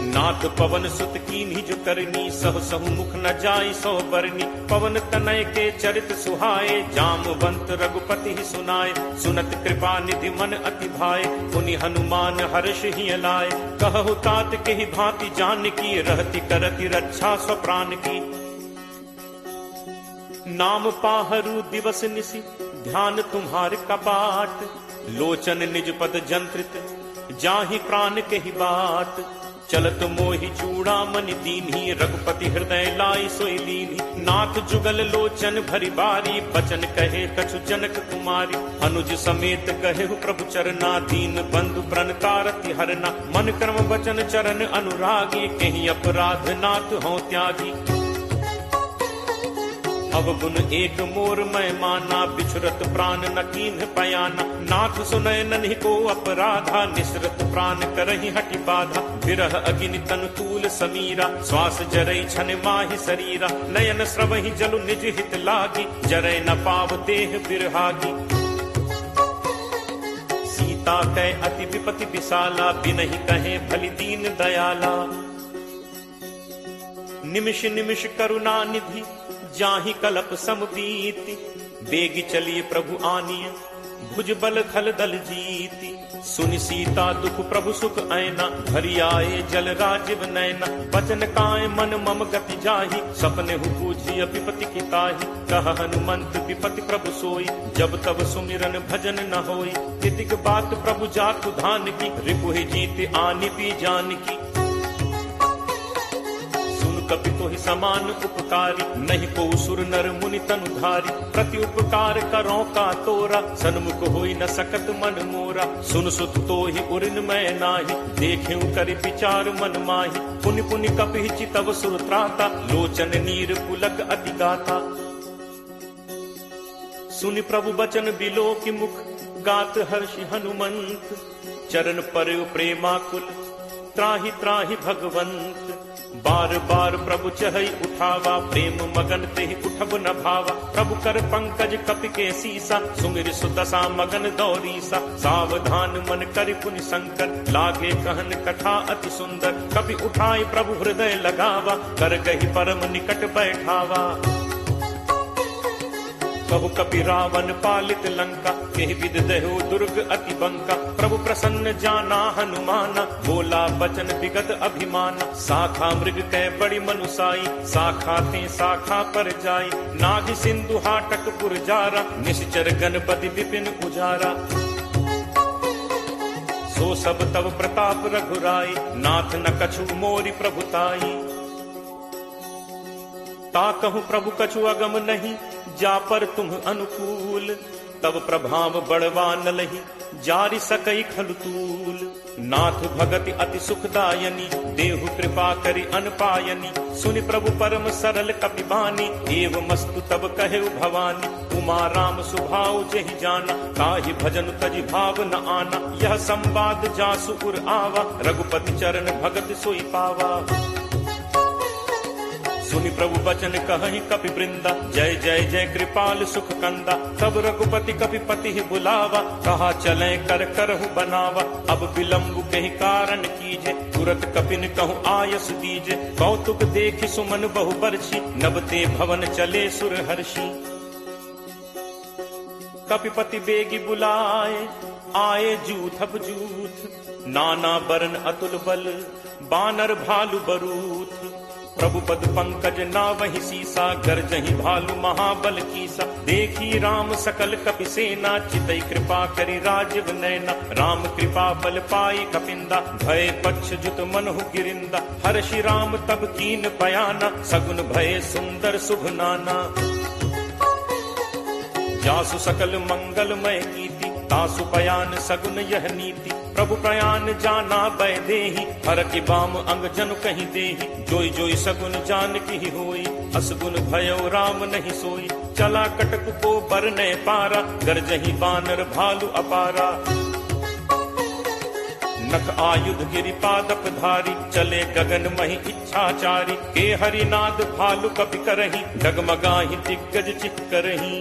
नाथ पवन सुत कीन्ही जो करनी, सहु सहु मुख न जाई सो बरनी। पवन तनय के चरित सुहाए, जामवंत रघुपति ही सुनाए। सुनत कृपा निधि मन अति भाए, पुनि हनुमान हर्ष ही लाए। कहु तात के ही भांति जान की, रहती करती रक्षा स्वप्राण की। नाम पाहरू दिवस निसी, ध्यान तुम्हार कपाट। लोचन निज पद जंत्रित जाहि प्राण कही बात, चलत मोहि चूड़ामणि दीन्ही रघुपति हृदय लाई सोई लीन्ही। नाथ जुगल लोचन भरी बारी बचन कहे कछु जनक कुमारी, अनुज समेत कहे प्रभु चरना दीन बंधु प्रण तारति हरना। मन कर्म वचन चरण अनुरागी कहीं अपराध नाथ हों त्यागी। अवगुण एक मोर मैं माना बिछुरत प्राण न कीन्ह पयाना। नाथ सुनय नन्हि को अपराधा निसरत प्राण करहि हटि बाधा। विरह अग्नि तनु तूल समीरा श्वास जरई छन माहि शरीरा। नयन स्रवहि जलु निज हित लागी जरय न पाव देह बिरहागी। सीता कै अति विपति विशाला बिनहि कहे भली दीन दयाला। निमिष निमिष करुणा निधि जाहि कलप समबीति। बेगी चलिए प्रभु आनिय भुज बल खल दल जीति। सुनि सीता दुख प्रभु सुख ऐना भरी आए जल राजीव नैना। बचन काय मन मम गति जाहि सपने हु पूछी विपति की ताहि। कह हनुमंत विपति प्रभु सोई जब तब सुमिरन भजन न होई। तितिक बात प्रभु जातु धान की रिपुहि जीत आनि पी जान की। कपि तोहि समान उपकारी नहीं को सुर नर मुनि तनुधारी। प्रति उपकार करो का तोरा सन्मुख होई न सकत मन मोरा। सुन सुत तोहि उरिन मैं नाही देखें करि विचार मन माही। पुनि पुनि कपि चितव सुर त्राता लोचन नीर पुलक अति गाथा। सुनि प्रभु बचन बिलो की मुख गात हर्षि हनुमंत। चरण पर प्रेमाकुल त्राहि त्राहि भगवंत। बार बार प्रभु चहई उठावा प्रेम मगन तेहि उठब न भावा। प्रभु कर पंकज कपि के सीसा सुमिर सुदशा मगन दौरीसा। सावधान मन करि पुनि शंकर लागे कहन कथा अति सुंदर। कपि उठाई प्रभु हृदय लगावा कर गही परम निकट बैठावा। कहु कपि रावण पालित लंका केहि विद दहु दुर्ग अति बंका। प्रभु प्रसन्न जाना हनुमाना बोला बचन विगत अभिमाना। शाखा मृग कै बड़ी मनुसाई शाखा थे शाखा पर जाई। नाग सिंधु हाटक पुरजारा निश्चर गणपति विपिन उजारा। सो सब तब प्रताप रघुराई नाथ न कछु मोरि प्रभुताई। ता कहूँ प्रभु कछु अगम नहीं जा पर तुम अनुकूल। तब प्रभाव बढ़वा न लही जारि सकई खलतूल। नाथ भगति अति सुखदायनी देहु कृपा करि अनपायनी। सुनि प्रभु परम सरल कपि बानी एव मस्तु तब कहे भवानी। उमा राम सुभाव जहि जाना ताहि भजन तजि भाव न आना। यह संवाद जासु उर आवा रघुपति चरण भगत सोई पावा। सुनि प्रभु बचन कहि कपि वृंदा जय जय जय कृपाल सुख कंदा। तब रघुपति कपि पति बुलावा कहा चले कर करहु बनावा। अब विलंब कहि कारण कीजे तुरत कपिन कहु आयस दीजे। कौतुक देखि सुमन बहु बरछी नबते भवन चले सुर हर्षि। कपिपति बेगी बुलाए आए जूथब जूथ। नाना बरन अतुल बल बानर भालु बरूथ। प्रभु पद पंकज नावहि सीसा गरजहि भालु महाबल कीसा। देखी राम सकल कपि सेना चितई कृपा करि राजीव नैना। राम कृपा बल पाई कपिंदा भय पक्ष जुत मनहु गिरिंदा। हर्षि राम तब कीन बयाना सगुन भय सुंदर शुभ नाना। जासु सकल मंगलमय कीर्ति तासु पयान सगुन यह नीति। प्रभु प्रयान जाना बै देहि हर की बाम अंग जनु कहीं देहि। जोई जोई सगुन जान की होई असगुन भयो राम नहीं सोई। चला कटक को बरने पारा गरजहि बानर भालु अपारा। नख आयुध गिरिपादप धारी चले गगन मही इच्छाचारी। के हरिनाद भालु कपि करहि डगमगाहि दिग्गज चिक्करहि।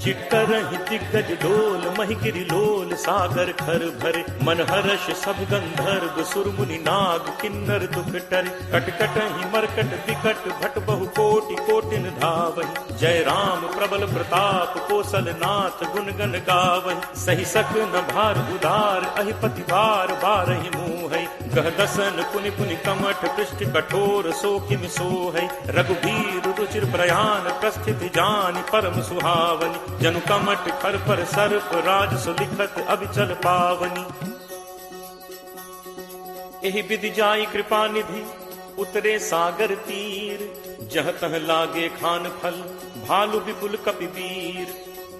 चिक्करहि दिग्गज डोल महि गिरि लोल सागर खर भरे। मन हर्ष सब गंधर्व सुरमुनि नाग किन्नर दुख टरे। कटकटहि मरकट विकट भट बहु कोटि कोटिन धावहि। जय राम प्रबल प्रताप कौशल नाथ गुण गण गावहि। सही सक न भार उदार अहिपति बार बारहि मुँहै। कह दसन पुनि पुनि कमठ पृष्ठ कठोर सो किम सोहै रघुबीर रुचिर प्रयाण प्रस्थित जानि परम सुहावनी जनु कमठ खर पर सर्प राज सुलिखत अभिचल पावनी एहि विधि जाई कृपा निधि उतरे सागर तीर जह तह लागे खान फल भालु विपुल कपिवीर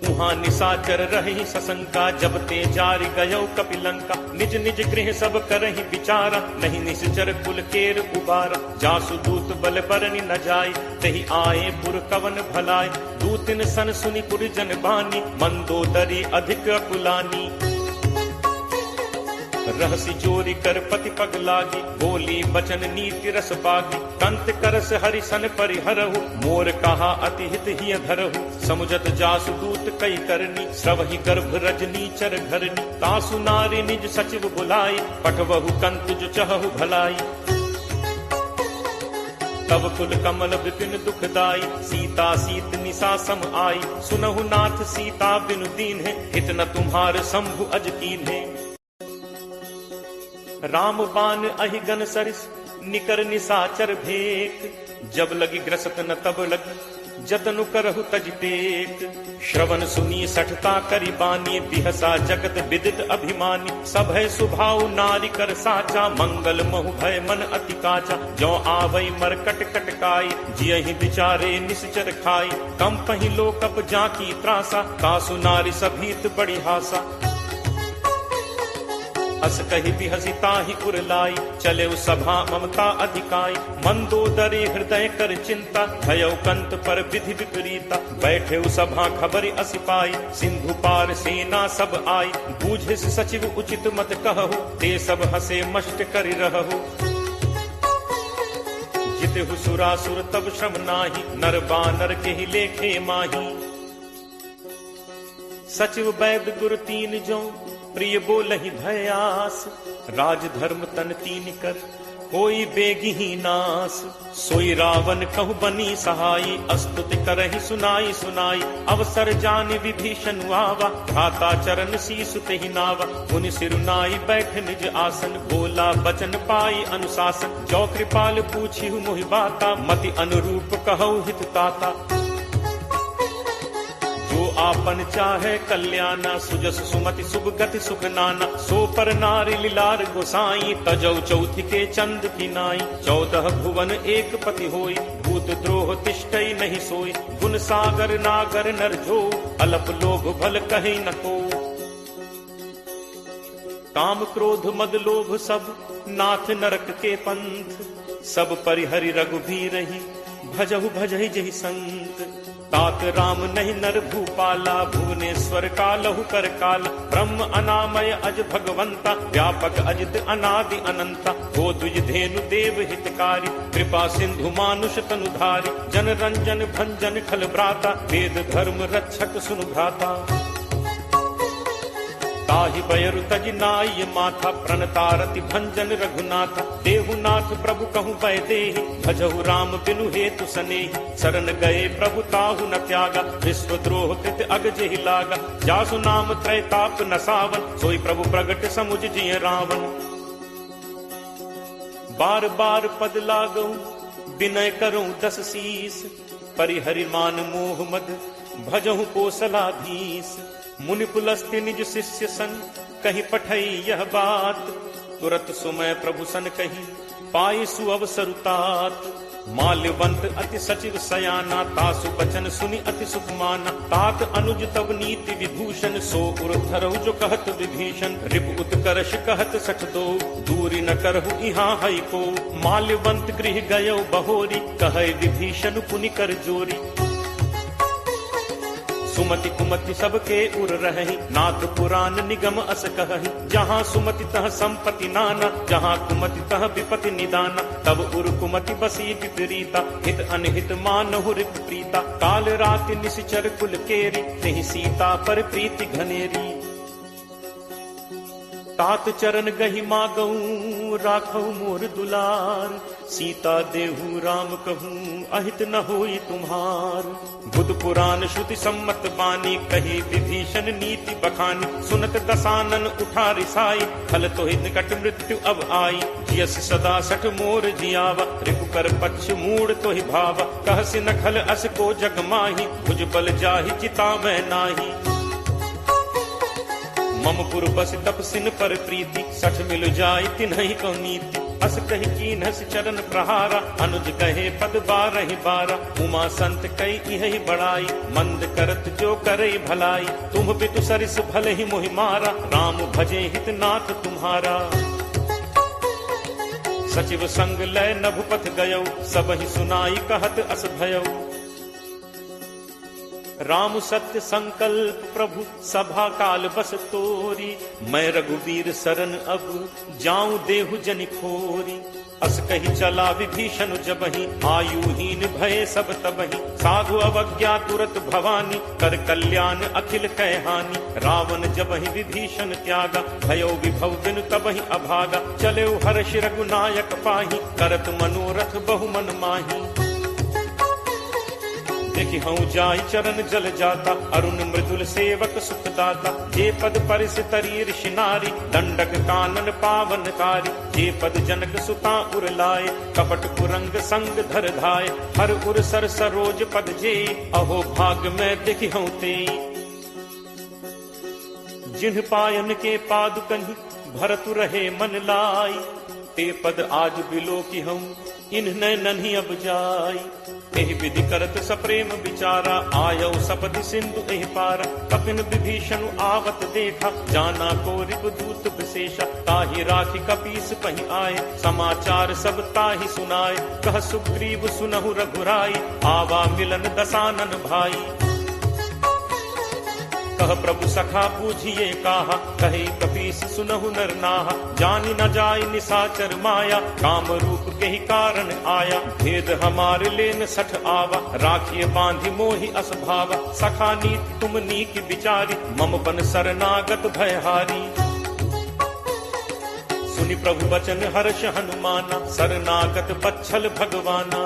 उहाँ निशाचर रही सशंका जब ते जारि गयो कपिलंका निज निज गृह सब करहि विचारा नहीं निश्चर कुल केर उबारा जासु दूत बल बरनि न जाय तहि आए पुर कवन भलाय दूतिन सन सुनि पुर जन बानी मंदोदरी अधिक अकुलानी रहसी चोरी कर पति पग लागी बोली बचन नीति रस पागी कंत करस हरिसन परिहरहु मोर कहा अति हित ही धरहु समुझत जासु दूत कई करनी श्रवहि गर्भ रजनी चर घरनी तासु नारी निज सचिव बुलाई पठवहु कंत जो चहु भलाई तब कुल कमल विपिन दुखदाई सीता सीत निशा सम आई सुनहु नाथ सीता बिनु दीन है हित न तुम्हार शंभु अज कीन है राम बान अहि गन सरिस निकर निसाचर भेक जब लगी ग्रसत न तब लगी जतनु करहु तज टेक श्रवण सुनी सठता करी बानी बिहसा जगत विदित अभिमानी सब है सुभाव नारी कर साचा मंगल महु भय मन अति काचा जो आवई मर कट कटकाई जियहि बिचारे निश्चर खाई कम पही लोकप जाकी त्रासा कासु नारी सभीत बड़ी हासा अस कही बिहसी ताहि उरलाई चले सभा ममता अधिकाई मंदोदरी हृदय कर चिंता भयो कंत पर विधि विपरीता बैठे सभा खबरी असिपाई सिंधु पार सेना सब आई बूझे सचिव उचित मत कहु ते सब हसे मष्ट करि रहु जितहु सुरासुर तब श्रम नाही नर बानर के ही लेखे माही सचिव वैद गुरु तीन जो प्रिय बोलहि भयास राज धर्म तन तीन कर कोई बेगी ही नास सोई रावण कहु बनी सहाई अस्तुति करहि सुनाई सुनाई अवसर जान विभीषण आवा भ्राता चरण शीसु तेहि नावा मुनि सिरुनाई बैठ निज आसन बोला बचन पाई अनुशासन जो कृपाल पूछिहु मोहि बाता मति अनुरूप कहु हित ताता जो आपन चाहे कल्याणा सुजस सुमति शुभ गति सुख नाना सो पर नारी लीलार गोसाई तजौ चौथि के चंद की नाई 14 भुवन एक पति होई भूत द्रोह तिष्ठई नहीं सोई गुण सागर नागर नर जो अलप लोभ भल कहीं न को काम क्रोध मद लोभ सब नाथ नरक के पंथ सब परिहरि रघुबीर ही भजहु भजहि जहि संत तात राम नहीं नर भूपाला भुवनेश्वर कालहु कर काल ब्रह्म अनामय अज भगवंता व्यापक अजित अनादि अनंता गो द्विज धेनु देव हितकारी कृपा सिंधु मानुष तनुधारी जन रंजन भंजन खल भ्राता वेद धर्म रक्षक सुनु भ्राता ताहि बयरु तज नाय माथा प्रणतारति भंजन रघुनाथ देहुनाथ प्रभु कहु बैदेहि भजहु राम बिनु हेतु सनेहि शरण गए प्रभु ताहु न त्यागा विश्वद्रोह कृत अग जेहि लागा जासु नाम त्रैताप न सावन सोई प्रभु प्रगट समुझ जिय रावण बार बार पद लागऊ विनय करूं 10 शीस परिहरि मान मोह मद भजहु कोसलाधीश मुनि पुलस्त्य निज शिष्य सन कहीं पठई यह बात तुरत सुमय प्रभु सन कही पाई सुअवसर तात माल्यवंत अति सचिव सयाना तासु बचन सुनि अति सुख माना तात अनुज तब नीति विभूषण सो उर धरहु जो कहत विभीषण रिप उत्कर्ष कहत सठ दो दूरी न करहु इहाँ हई को माल्यवंत गृह गयो बहोरी कहे विभीषण पुनि कर जोरी सुमति कुमति सबके उर रही नाथ पुराण निगम अस कहहि जहाँ सुमति तह संपत्ति नाना जहाँ कुमति तह विपति निदाना तब उर कुमति बसी विपरीता हित अनहित मानहु रिप प्रीता काल राति निश्चर कुल केरी नहीं सीता पर प्रीति घनेरी तात चरण गहि मागऊ राखऊ मोर दुलार सीता देहु राम कहूँ अहित न होई तुम्हार। बुध पुराण श्रुति सम्मत बानी कही विभीषण नीति बखानी। सुनत दसानन उठा रिसाई फल तो ही निकट मृत्यु अब आई। जियस सदा सठ मोर जियावा रिपु कर पक्ष मूड तो ही भावा। कहसि न खल अस को जग माही भुज बल जाहि चिता में नाही। मम पुर बस तपसिन पर प्रीति सठ मिल जाय तिन्हि को नीति। अस कही कीन्हस चरण प्रहारा अनुज कहे पद बारहि बारा। उमा संत कई यही बड़ाई मंद करत जो करे भलाई। तुम पितु सरिस भले ही मोहि मारा राम भजे हित नाथ तुम्हारा। सचिव संग लय नभुपथ गयो सबहि सुनाई कहत अस भयो। राम सत्य संकल्प प्रभु सभा काल बस तोरी। मैं रघुवीर शरण अब जाऊं देहु जनि खोरी। अस कही चला विभीषण जबहि आयुहीन भय सब तबहि। साधु अवज्ञा तुरत भवानी कर कल्याण अखिल कैहानी। रावण जबहि विभीषण त्यागा भयो विभव बिनु तबहि अभागा। चले हर्ष रघुनायक पाही करत मनोरथ बहु मन माही। देखि हूँ जाय चरण जल जाता अरुण मृदुल सेवक सुखदाता। जे पद परिस तरी ऋषि नारी दंडक कानन पावनकारी। जे पद जनक सुता उर लाए कपट कुरंग संग धर धाय। हर उर सर सरोज पद जे अहो भाग में देखि हूँ ते। जिन्ह पायन के पादुकहि भरतु रहे मन लाई। ते पद आज बिलो की हूँ इन्ह नन्ही अब जाई। एहि विधि करत सप्रेम विचारा आयो सपदि सिंधु एहि पारा। कपिन विभीषण आवत देखा जाना को रिपुदूत विशेषा। ताहि राखी कपीस पहि आए समाचार सब ताहि सुनाए। कह सुग्रीव सुनहु रघुराई आवा मिलन दसानन भाई। कह प्रभु सखा पूछिए काहा कहे कपीस सुनहु नर नाहा। जानि न जाय निसाचर माया काम रूप के ही कारण आया। भेद हमारे लेन सठ आवा राखिए बांधि मोहि असभावा। सखा नीति तुम नीक विचारी मम बन शरणागत भयहारी। सुनि प्रभु वचन हर्ष हनुमाना शरणागत बच्छल भगवाना।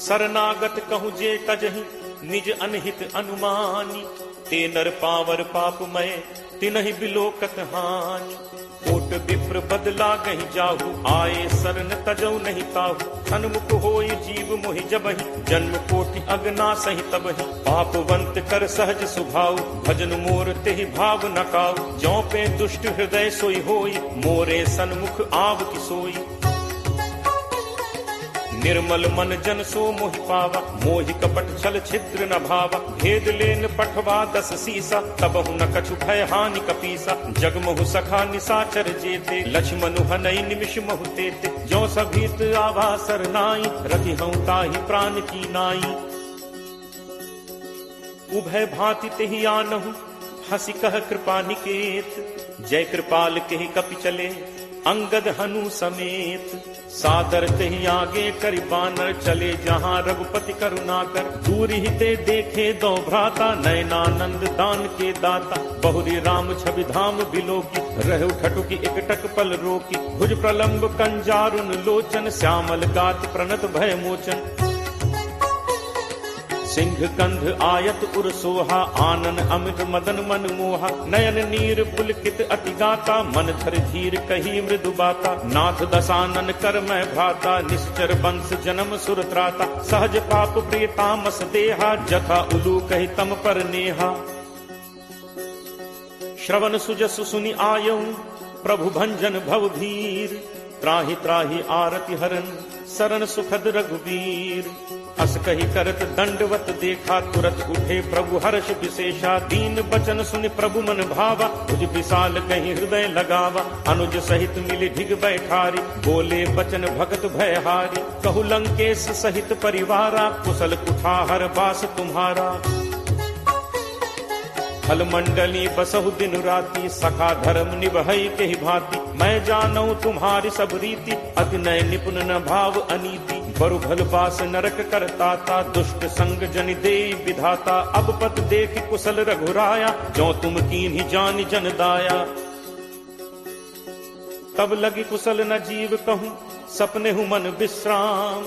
शरणागत कहूँ जे तजहि निज अनहित अनुमानी। ते नर पावर पापमय तिनहि बिलोकत हानि। कोट विप्र बदला गहि जाहु आए शरण तजौ नहीं ताहु। सन्मुख होय जीव मोहि जबहि जन्म कोटि अगना सहि तबहि। पापवंत कर सहज सुभाव भजन मोर तेहि भाव न काऊ। जौ पे दुष्ट हृदय सोई होई मोरे सन्मुख आव की सोई। निर्मल मन जन सो मोहि पावा मोहि कपट छल छिद्र न भावा। भेद लेन पठवा दस सीसा तबहु न कछु भय हानि कपीसा। जगमहु सखा निसाचर जेते लक्ष्मणु हनई निमिष महु तेते। जो सभीत आवा सरनाई रखि हूँ ताहि प्राण की नाई। उभय भांति तेहि आनहु हंसी कह कृपा निकेत। जय कृपाल केहि कपि चले अंगद हनु समेत। सादर तेहि आगे करि बानर चले जहाँ रघुपति करुणाकर। दूर ही ते देखे दो भ्राता नयनानंद दान के दाता। बहुरी राम छवि धाम बिलोकी रहु ठटुकी एकटक पल रोकी। भुज प्रलंब कंजारुन लोचन श्यामल गात प्रणत भय मोचन। सिंह कंध आयत उर सोहा आनन अमित मदन मन मोहा। नयन नीर पुलकित अति गाता मन धर धीर कही मृदु बाता। नाथ दसानन कर मैं भ्राता निश्चर वंश जन्म सुर त्राता। सहज पाप प्रिय तामस देहा जथा उलू कही तम पर नेहा। श्रवण सुजसु सुनि आयऊ प्रभु भंजन भव भीर। त्राहि त्राहि आरति हरन शरण सुखद रघुवीर। अस कही करत दंडवत देखा तुरत उठे प्रभु हर्ष विशेषा। दीन बचन सुनि प्रभु मन भावा भुज विशाल कहीं हृदय लगावा। अनुज सहित मिली ढिग बैठारी बोले बचन भगत भयहारी। कहु लंकेश सहित परिवारा कुशल कुठाहर बास तुम्हारा। फल मंडली बसहु दिन राति सखा धर्म निभई के ही भांति। मैं जानऊ तुम्हारी सब रीति अति नय निपुण न भाव अनीति। बरु भल बास नरक करताता दुष्ट संग जनि दे विधाता। अब पत देख कुशल रघुराया जो तुम कीन्ही जान जन दाया। तब लगी कुशल न जीव कहूँ सपने हूँ मन विश्राम।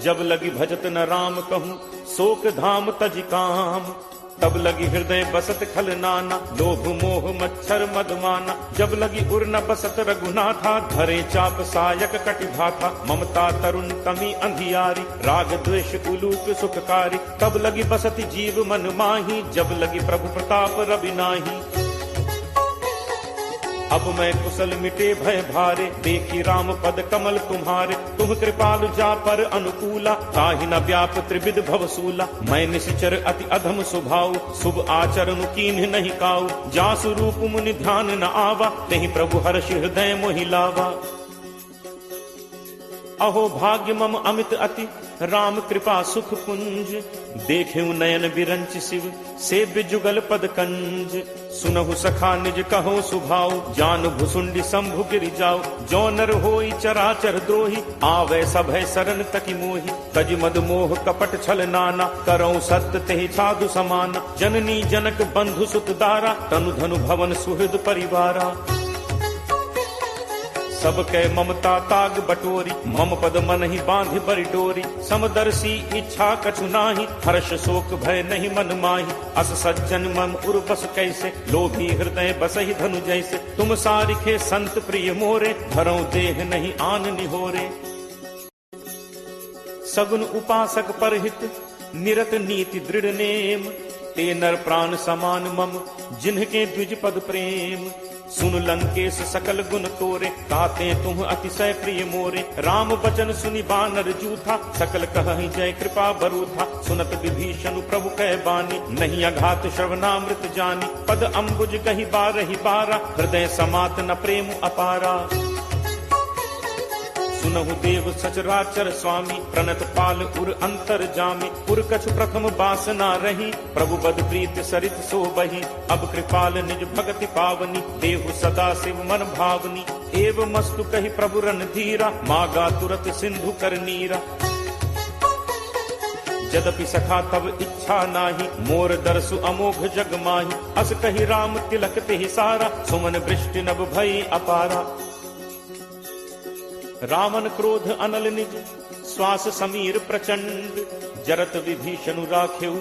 जब लगी भजत न राम कहूँ, शोक धाम तज काम। तब लगी हृदय बसत खल नाना, लोभ मोह मच्छर मदमाना। जब लगी उर न बसत रघुनाथा, धरे चाप सायक कटिभाथा। ममता तरुण तमी अंधियारी, राग द्वेष उलूक सुखकारी। तब लगी बसत जीव मन माही, जब लगी प्रभु प्रताप रवि नाही। अब मैं कुशल मिटे भय भारे, देखी राम पद कमल तुम्हारे। तुम कृपालु जा पर अनुकूला, ताहि न व्याप त्रिविध भवसूला। मैं निशिचर अति अधम स्वभाव, शुभ आचरण कीन्ह नहीं काऊ। जासु रूप मुनि ध्यान न आवा, तेहि प्रभु हर्ष हृदय मोहि लावा। अहो भाग्य मम अमित अति, राम कृपा सुख पुंज। देखेऊ नयन बिरंच शिव, सेव्य जुगल पद कंज। सुनहु सखा निज कहो सुभाव, जान भुसुंडी शंभु गिरि जाओ। जो नर होई चराचर द्रोही, आवे सभय शरण तकी मोहि। तज मद मोह कपट छल नाना, करौ सत्य तेहि साधु समाना। जननी जनक बंधु सुत दारा, तनु धनु भवन सुहृद परिवारा। सबके ममता ताग बटोरी, मम पद मन ही बांध बरि डोरी। समदर्शी इच्छा कछु नाही, हर्ष शोक भय नहीं मन माही। अस सज्जन मम उर बस कैसे, लोभी हृदय बसहि धनु जैसे। तुम सारिखे संत प्रिय मोरे, धरौ देह नहीं आन निहोरे। सगुन उपासक परहित, निरत नीति दृढ़ नेम। ते नर प्राण समान मम, जिन्हके द्विज पद प्रेम। सुन लंकेश सकल गुण तोरे, ताते तुम अतिशय प्रिय मोरे। राम बचन सुनि बानर जूथा, सकल कहहि जय कृपा बरूथा। सुनत विभीषण प्रभु कह बानी, नहीं अघात श्रवणामृत जानी। पद अम्बुज कहि बारहि बारा, हृदय समात न प्रेम अपारा। सुनहु देव सचराचर स्वामी, प्रणत पाल उर अंतर जामी। उर कछु प्रथम बासना रही, प्रभु बद प्रीत सरित सो बही। अब कृपाल निज भगति पावनी, देहु सदा शिव मन भावनी। एव मस्तु कहि प्रभु रन धीरा, मागा तुरत सिंधु कर नीरा। यद्यपि सखा तब इच्छा नाही, मोर दर्शु अमोघ जग माही। अस कहि राम तिलक तेहि सारा, सुमन वृष्टि नभ भई अपारा। रावण क्रोध अनल निज, श्वास समीर प्रचंड। जरत विभीषण राखेऊ,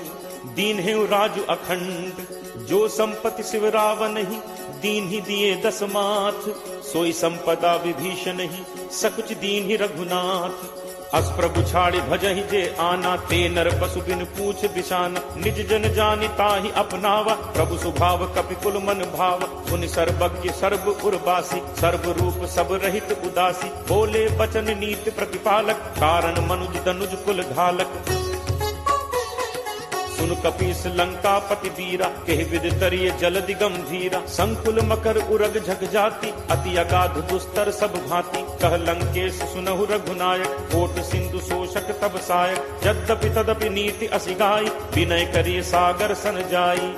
दीन्हेऊ राजु अखंड। जो संपत्ति शिव रावण ही, दीन ही दिए दस माथ। सोई संपदा विभीषण ही, सकुच दीन ही रघुनाथ। अस प्रभु छाड़ी भजहि जे आना, ते नर पशु बिन पूछ बिसाना। निज जन जानि ताहि अपनावा, प्रभु स्वभाव कपि कुल मन भाव। पुनि सर्वज्ञ सर्व उर्वासी, सर्व रूप सब रहित उदासी। बोले बचन नीति प्रतिपालक, कारण मनुज तनुज कुल घालक। सुन कपीस लंका पति वीरा, केहि विद तरिय जलदि गंभीरा। संकुल मकर उरग झग जाति, अति अगाध दुस्तर सब भांति। कह लंकेश सुनहु रघुनायक, कोट सिंधु शोषक तब सायक। यद्यपि तदपि नीति असिगाई, विनय करिय सागर सन जाई।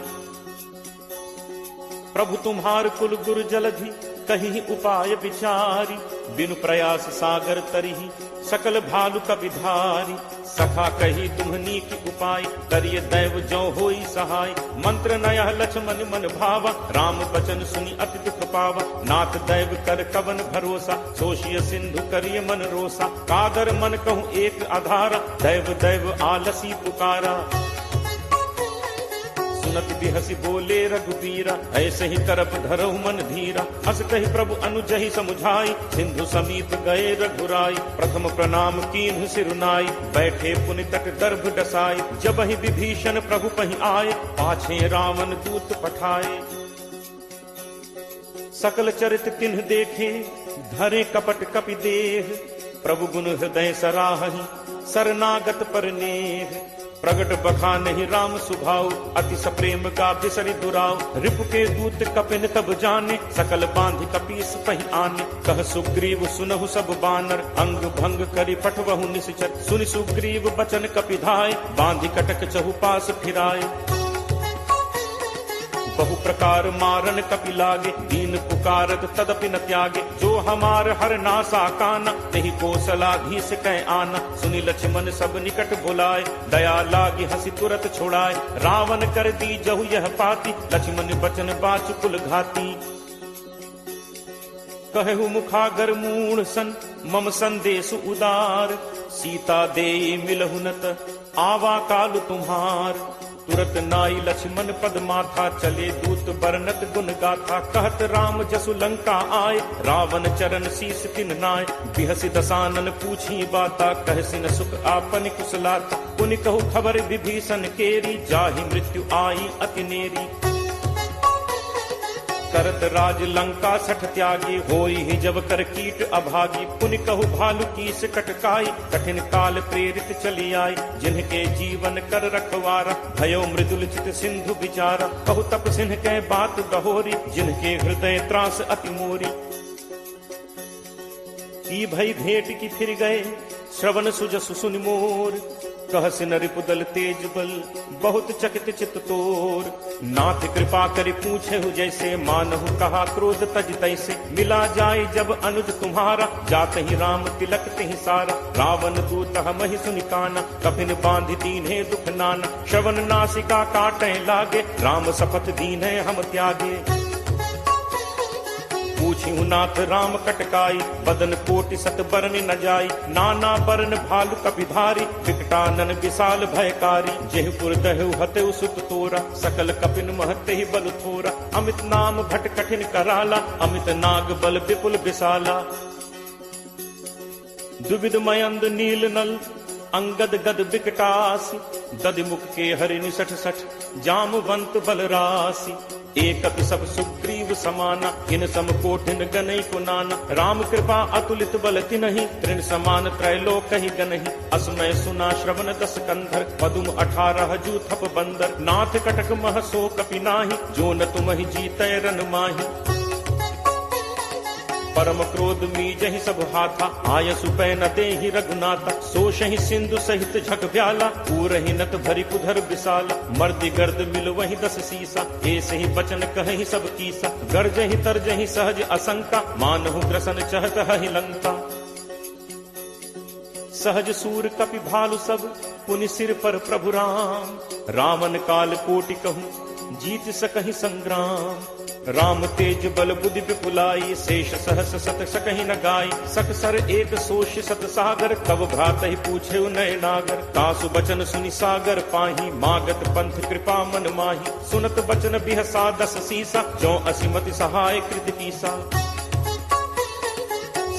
प्रभु तुम्हार कुल गुरु जलधि, कहीं उपाय विचारी। बिनु प्रयास सागर तरिहि, सकल भालु कपिधारी। सखा कही तुम्हनी की उपाय, करिय दैव जो होई सहाय। मंत्र नयह लक्ष्मण मन भावा, राम बचन सुनि अति दुख पावा। नाथ दैव कर कवन भरोसा, सोशिय सिंधु करिय मन रोसा। कादर मन कहूँ एक आधारा, दैव दैव आलसी पुकारा। सुनत बिहसी बोले रघुबीरा, ऐसे ही करप धरहु मन धीरा। अस कहि प्रभु अनुजहि समुझाई, सिंधु समीप गए रघुराई। प्रथम प्रणाम कीन्हु सिरुनाई, बैठे पुनि तट दर्भ डसाई। जबहि विभीषण प्रभु पहि आए, पाछे रावण दूत पठाए। सकल चरित तिन्ह देखे, धरे कपट कपि देह। प्रभु गुण हृदय सराहहि, शरणागत पर नेह। प्रगट बखानहि राम सुभाव, अति सप्रेम का बिसरि दुराव। रिपु के दूत कपिन तब जाने, सकल बांधि कपीस पहि आने। कह सुग्रीव सुनहु सब बानर, अंग भंग करि पठवहु निश्चर। सुनि सुग्रीव बचन कपिधाय, बांधि कटक चहुपास फिराय। बहु प्रकार मारन कपि लागे, दीन पुकारत तदपि न त्यागे। जो हमार हर नासा काना, तेहि कौशलाधीश कह आना। सुनि लक्ष्मण सब निकट बुलाए, दया लागी हंसी तुरत छुड़ाए। रावण कर दी जहु यह पाती, लक्ष्मण बचन बाचु कुल घाती। कहु मुखागर मूढ़ सन, मम संदेश उदार, सीता देई मिलहुनत, आवा काल तुम्हार। तुरत नाई लक्ष्मण पद माथा, चले दूत बरनत गुण गाथा। कहत राम जसु लंका आए, रावण चरण शीस तिन नाय। बिहसि दसानन पूछी बाता, कहसिन सुख आपन कुशलाता। पुनि कहु खबर विभीषण केरी, जाहि मृत्यु आई अति नेरी। करत राज लंका सठ त्यागी, होई ही जब कर कीट अभागी। पुनि कहु भालु कीस कटकाई, कठिन काल प्रेरित चली आई। जिनके जीवन कर रखवारा, भयो मृदुल चित सिंधु विचारा। कहु तप सिंह के बात बहोरी, जिनके हृदय त्रास अति मोरी। की भई भेंट की फिर गए, श्रवण सुजसु सुनि मोर। कहसिन रिपुदल तेज बल, बहुत चकित चित तोर। नाथ कृपा करि पूछेहु जैसे, मानहु कहा क्रोध तज तैसे। मिला जाय जब अनुज तुम्हारा, जात ही राम तिलक तिहि सारा। रावण दूत हमहि सुनि काना, कफिन बांधि दीन्हे दुख नाना। श्रवण नासिका काटै लागे, राम शपथ दीन्हे हम त्यागे। पूछिहु नाथ राम कटकाई, बदन कोटि सत बरन न जाई। नाना बरन भालु कपिधारी, विकटानन विशाल भयकारी। जेहपुर दहु हतेउ सुत तोरा, सकल कपिन महते ही बल थोरा। अमित नाम भट कठिन कराला, अमित नाग बल विपुल विशाला। दुविध मयंद नील नल, अंगद गद विकटासी। दधिमुख के हरि निसठ सठ, जामवंत बलरासी। एकत सब सुग्रीव समाना, इन सम कोठिन गनई को नाना। राम कृपा अतुलित बल तिनहि, तृण समान त्रैलोक ही गनहि। असमय सुना श्रवण दस कंधर, पदुम 18 जू थप बंदर। नाथ कटक मह सो कपि नाहि, जो न तुमहि जीतै रन माहि। परम क्रोध मीजहि सब हाथा, आयसु पै न देहि रघुनाथा। सोषहि सिंधु सहित झक ब्याला, पूरहि नत भरि कुधर विशाला। मर्दि गर्द मिल वहि 10 सीसा, ऐसे ही बचन कहहि सब कीसा। गर्जहि तरजहि सहज असंका, मानहु ग्रसन चहत हहि लंका। सहज सूर कपि भालु सब, पुनि सिर पर प्रभु राम। रावण काल कोटि कहूँ, जीत सकहि संग्राम। राम तेज बल बुद्धि विपुलाई, शेष सहस सत सकहि न गाई। सकसर एक सोष सत सागर, कब भ्रात ही पूछे नय नागर। तासु बचन सुनि सागर पाही, मागत पंथ कृपा मन माही। सुनत बचन बिहसा 10 सीसा, जो असिमति सहाय कृत कीसा।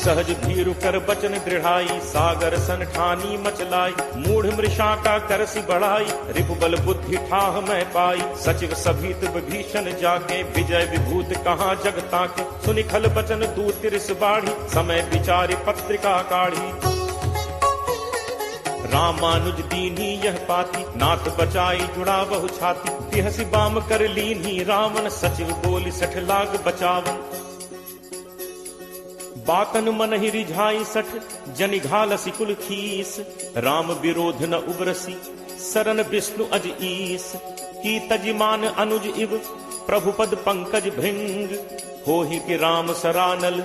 सहज भीरु कर बचन दृढ़ाई, सागर सन ठानी मचलाई। मूढ़ मृषा का करसी बढ़ाई, रिपुबल बुद्धि ठाह मैं पाई। सचिव सभीत विभीषण जाके, विजय विभूत कहाँ जगता के। सुनि खल बचन दूत तिरस बाढ़ी, समय विचारि पत्रिका काढ़ी। रामानुज दीन्ही यह पाती, नाथ बचाई जुड़ा बहु छाती। बिहसि बाम कर लीन्ही रावण, सचिव बोली 60 लाग बचावन। बातन मन ही रिझाई 60, जनि घालसी कुल खीस। राम विरोध न उबरसी, सरन विष्णु अज ईस। की तजिमान अनुज इव, प्रभु पद पंकज भृंग। होहि कि राम सरानल,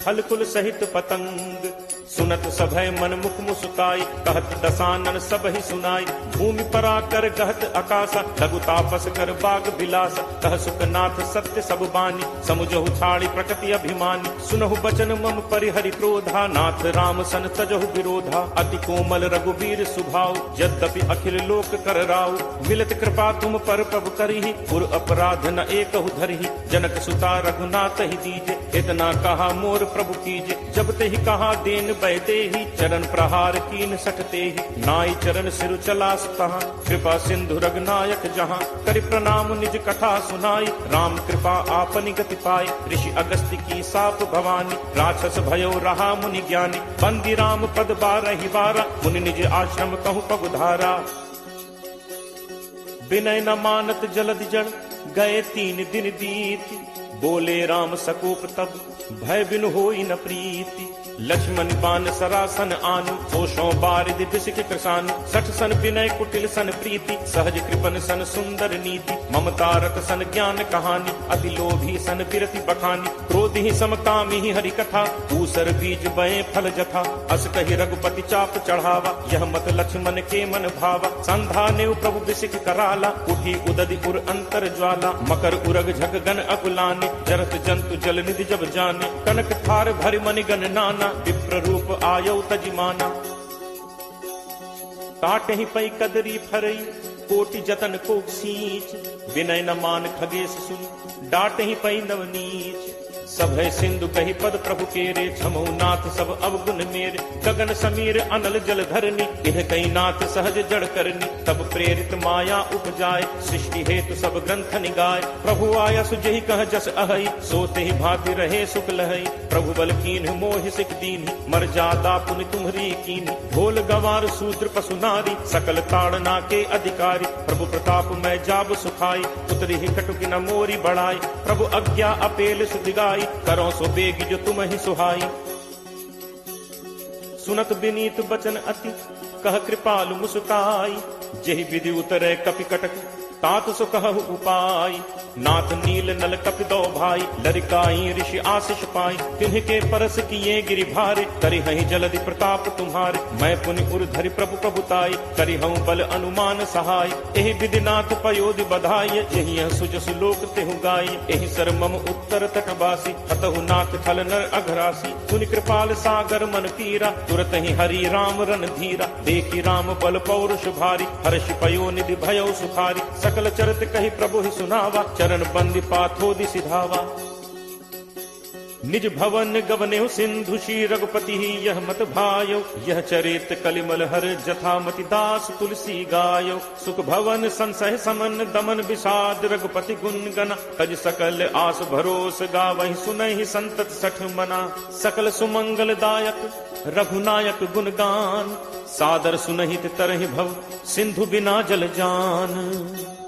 फल कुल सहित पतंग। सुनत सभय मन मुख मुस्काई, कहत दसानन सब ही सुनाई। भूमि परा कर कहत आकाशा, लघु तापस कर बाग बिलासा। कह सुखनाथ सत्य सब बानी, समुझहु छाड़ी प्रकृति अभिमानी। सुनहु बचन मम परिहरि क्रोधा, नाथ राम सन तजहु विरोधा। अति कोमल रघुवीर सुभाव, यद्यपि अखिल लोक कर राव। मिलत कृपा तुम पर प्रभु करिहि, पुर अपराध न एकहु धरिहि। जनक सुता रघुनाथ ही दीजे, इतना कहा मोर प्रभु कीजे। जब ते ही कहा देन बैते ही, चरण प्रहार कीन सटते ही। नाई चरण सिरु चलास तहाँ, कृपा सिंधु रघुनायक जहाँ। करि प्रणाम निज कथा सुनाई, राम कृपा आपनि गति पाई। ऋषि अगस्त्य की साप भवानी, राक्षस भयो रहा मुनि ज्ञानी। बंदी राम पद 12 बारा, मुनि निज आश्रम कहु पगुधारा। विनय न मानत जलद जड़, गए 3 दिन बीत। बोले राम सकोप तब, भय बिनु होई न प्रीति। लक्ष्मण बान सरासन आनु, सोषों बारिद बिसिक कृषानु। 60 सन विनय कुटिल सन प्रीति, सहज कृपन सन सुंदर नीति। ममता रत सन ज्ञान कहानी, अति लोभी सन विरति बखानी। क्रोध ही समकामी ही हरि कथा, ऊसर बीज बये फल जथा। अस कहि रघुपति चाप चढ़ावा, यह मत लक्ष्मण के मन भावा। संधा ने प्रभु बिसिक कराला, उठी उदधि उर अंतर ज्वाला। जाला, मकर उरग झक गन अकुलाने, जरत जंतु जल निधि जब जाने, कनक थार भरि मनि गन नाना, विप्र रूप आयो तजिमाना। काटहि पै कदरी फरई, कोटि जतन को सींच, विनय न मान खगेश सुन, डांटहि पै नवनीच। सब है सिंधु कही पद प्रभु केरे, छमौ नाथ सब अवगुण मेरे, गगन समीर अनल जल धरनी, इह कई नाथ सहज जड़ करनी। तब प्रेरित माया उपजाए, सृष्टि हेतु सब ग्रंथ निगाए, प्रभु आया सुजहि कह जस अहई, सोते ही भांति रहे सुख लहई। प्रभु बल कीन्ह मोहि सिख दीन्हि, मर जादा पुनि तुम्हरी कीन्हि। ढोल गंवार शूद्र पशु नारी, सकल ताड़ना के अधिकारी, प्रभु प्रताप मैं जाब सुखाई, उतरी ही कटुकी न मोरी बढ़ाई। प्रभु आज्ञा अपेल सुदिगाई, करो सो बेग जो तुम ही सुहाई। सुनत विनीत बचन अति, कह कृपालु मुस्काई, जेहि विधि उतरे कपि कटक, तात सो कहु उपाय। नाथ नील नल कपि दो भाई, लरिकाई ऋषि आशीष पाई। तिन्ह परस किए गिरि भारे, करि हहि जलधि प्रताप तुम्हारे। मैं पुनि उर धरि प्रभु प्रभुताई, करि हूँ बल अनुमान सहाय। एहि विधि नाथ पयोधि बधाई, यही सुज सुलोक तेहु गाई। एहि सर मम उत्तर तटवासी, हतहु नाथ खल नर अघरासी। पुनि कृपाल सागर मन पीरा, तुरत ही हरि राम रन धीरा। देखी राम बल पौरुष भारी, हर्ष पयो निधि भयो सुखारी। सकल चरित कही प्रभु ही सुनावा, चरण बंदी पाथोदि सिधावा। निज भवन गवनेहु सिंधु श्री रघुपति यह मत भायो। यह चरित कलिमल हर जथामति दास तुलसी गायो। सुख भवन संसह समन दमन विषाद, रघुपति गुण गना। तज सकल आस भरोस गावहि, सुनहि संतत सठ मना। सकल सुमंगल दायक रघुनायक गुणगान, सादर सुनहित तरहि भव, सिंधु बिना जल जान।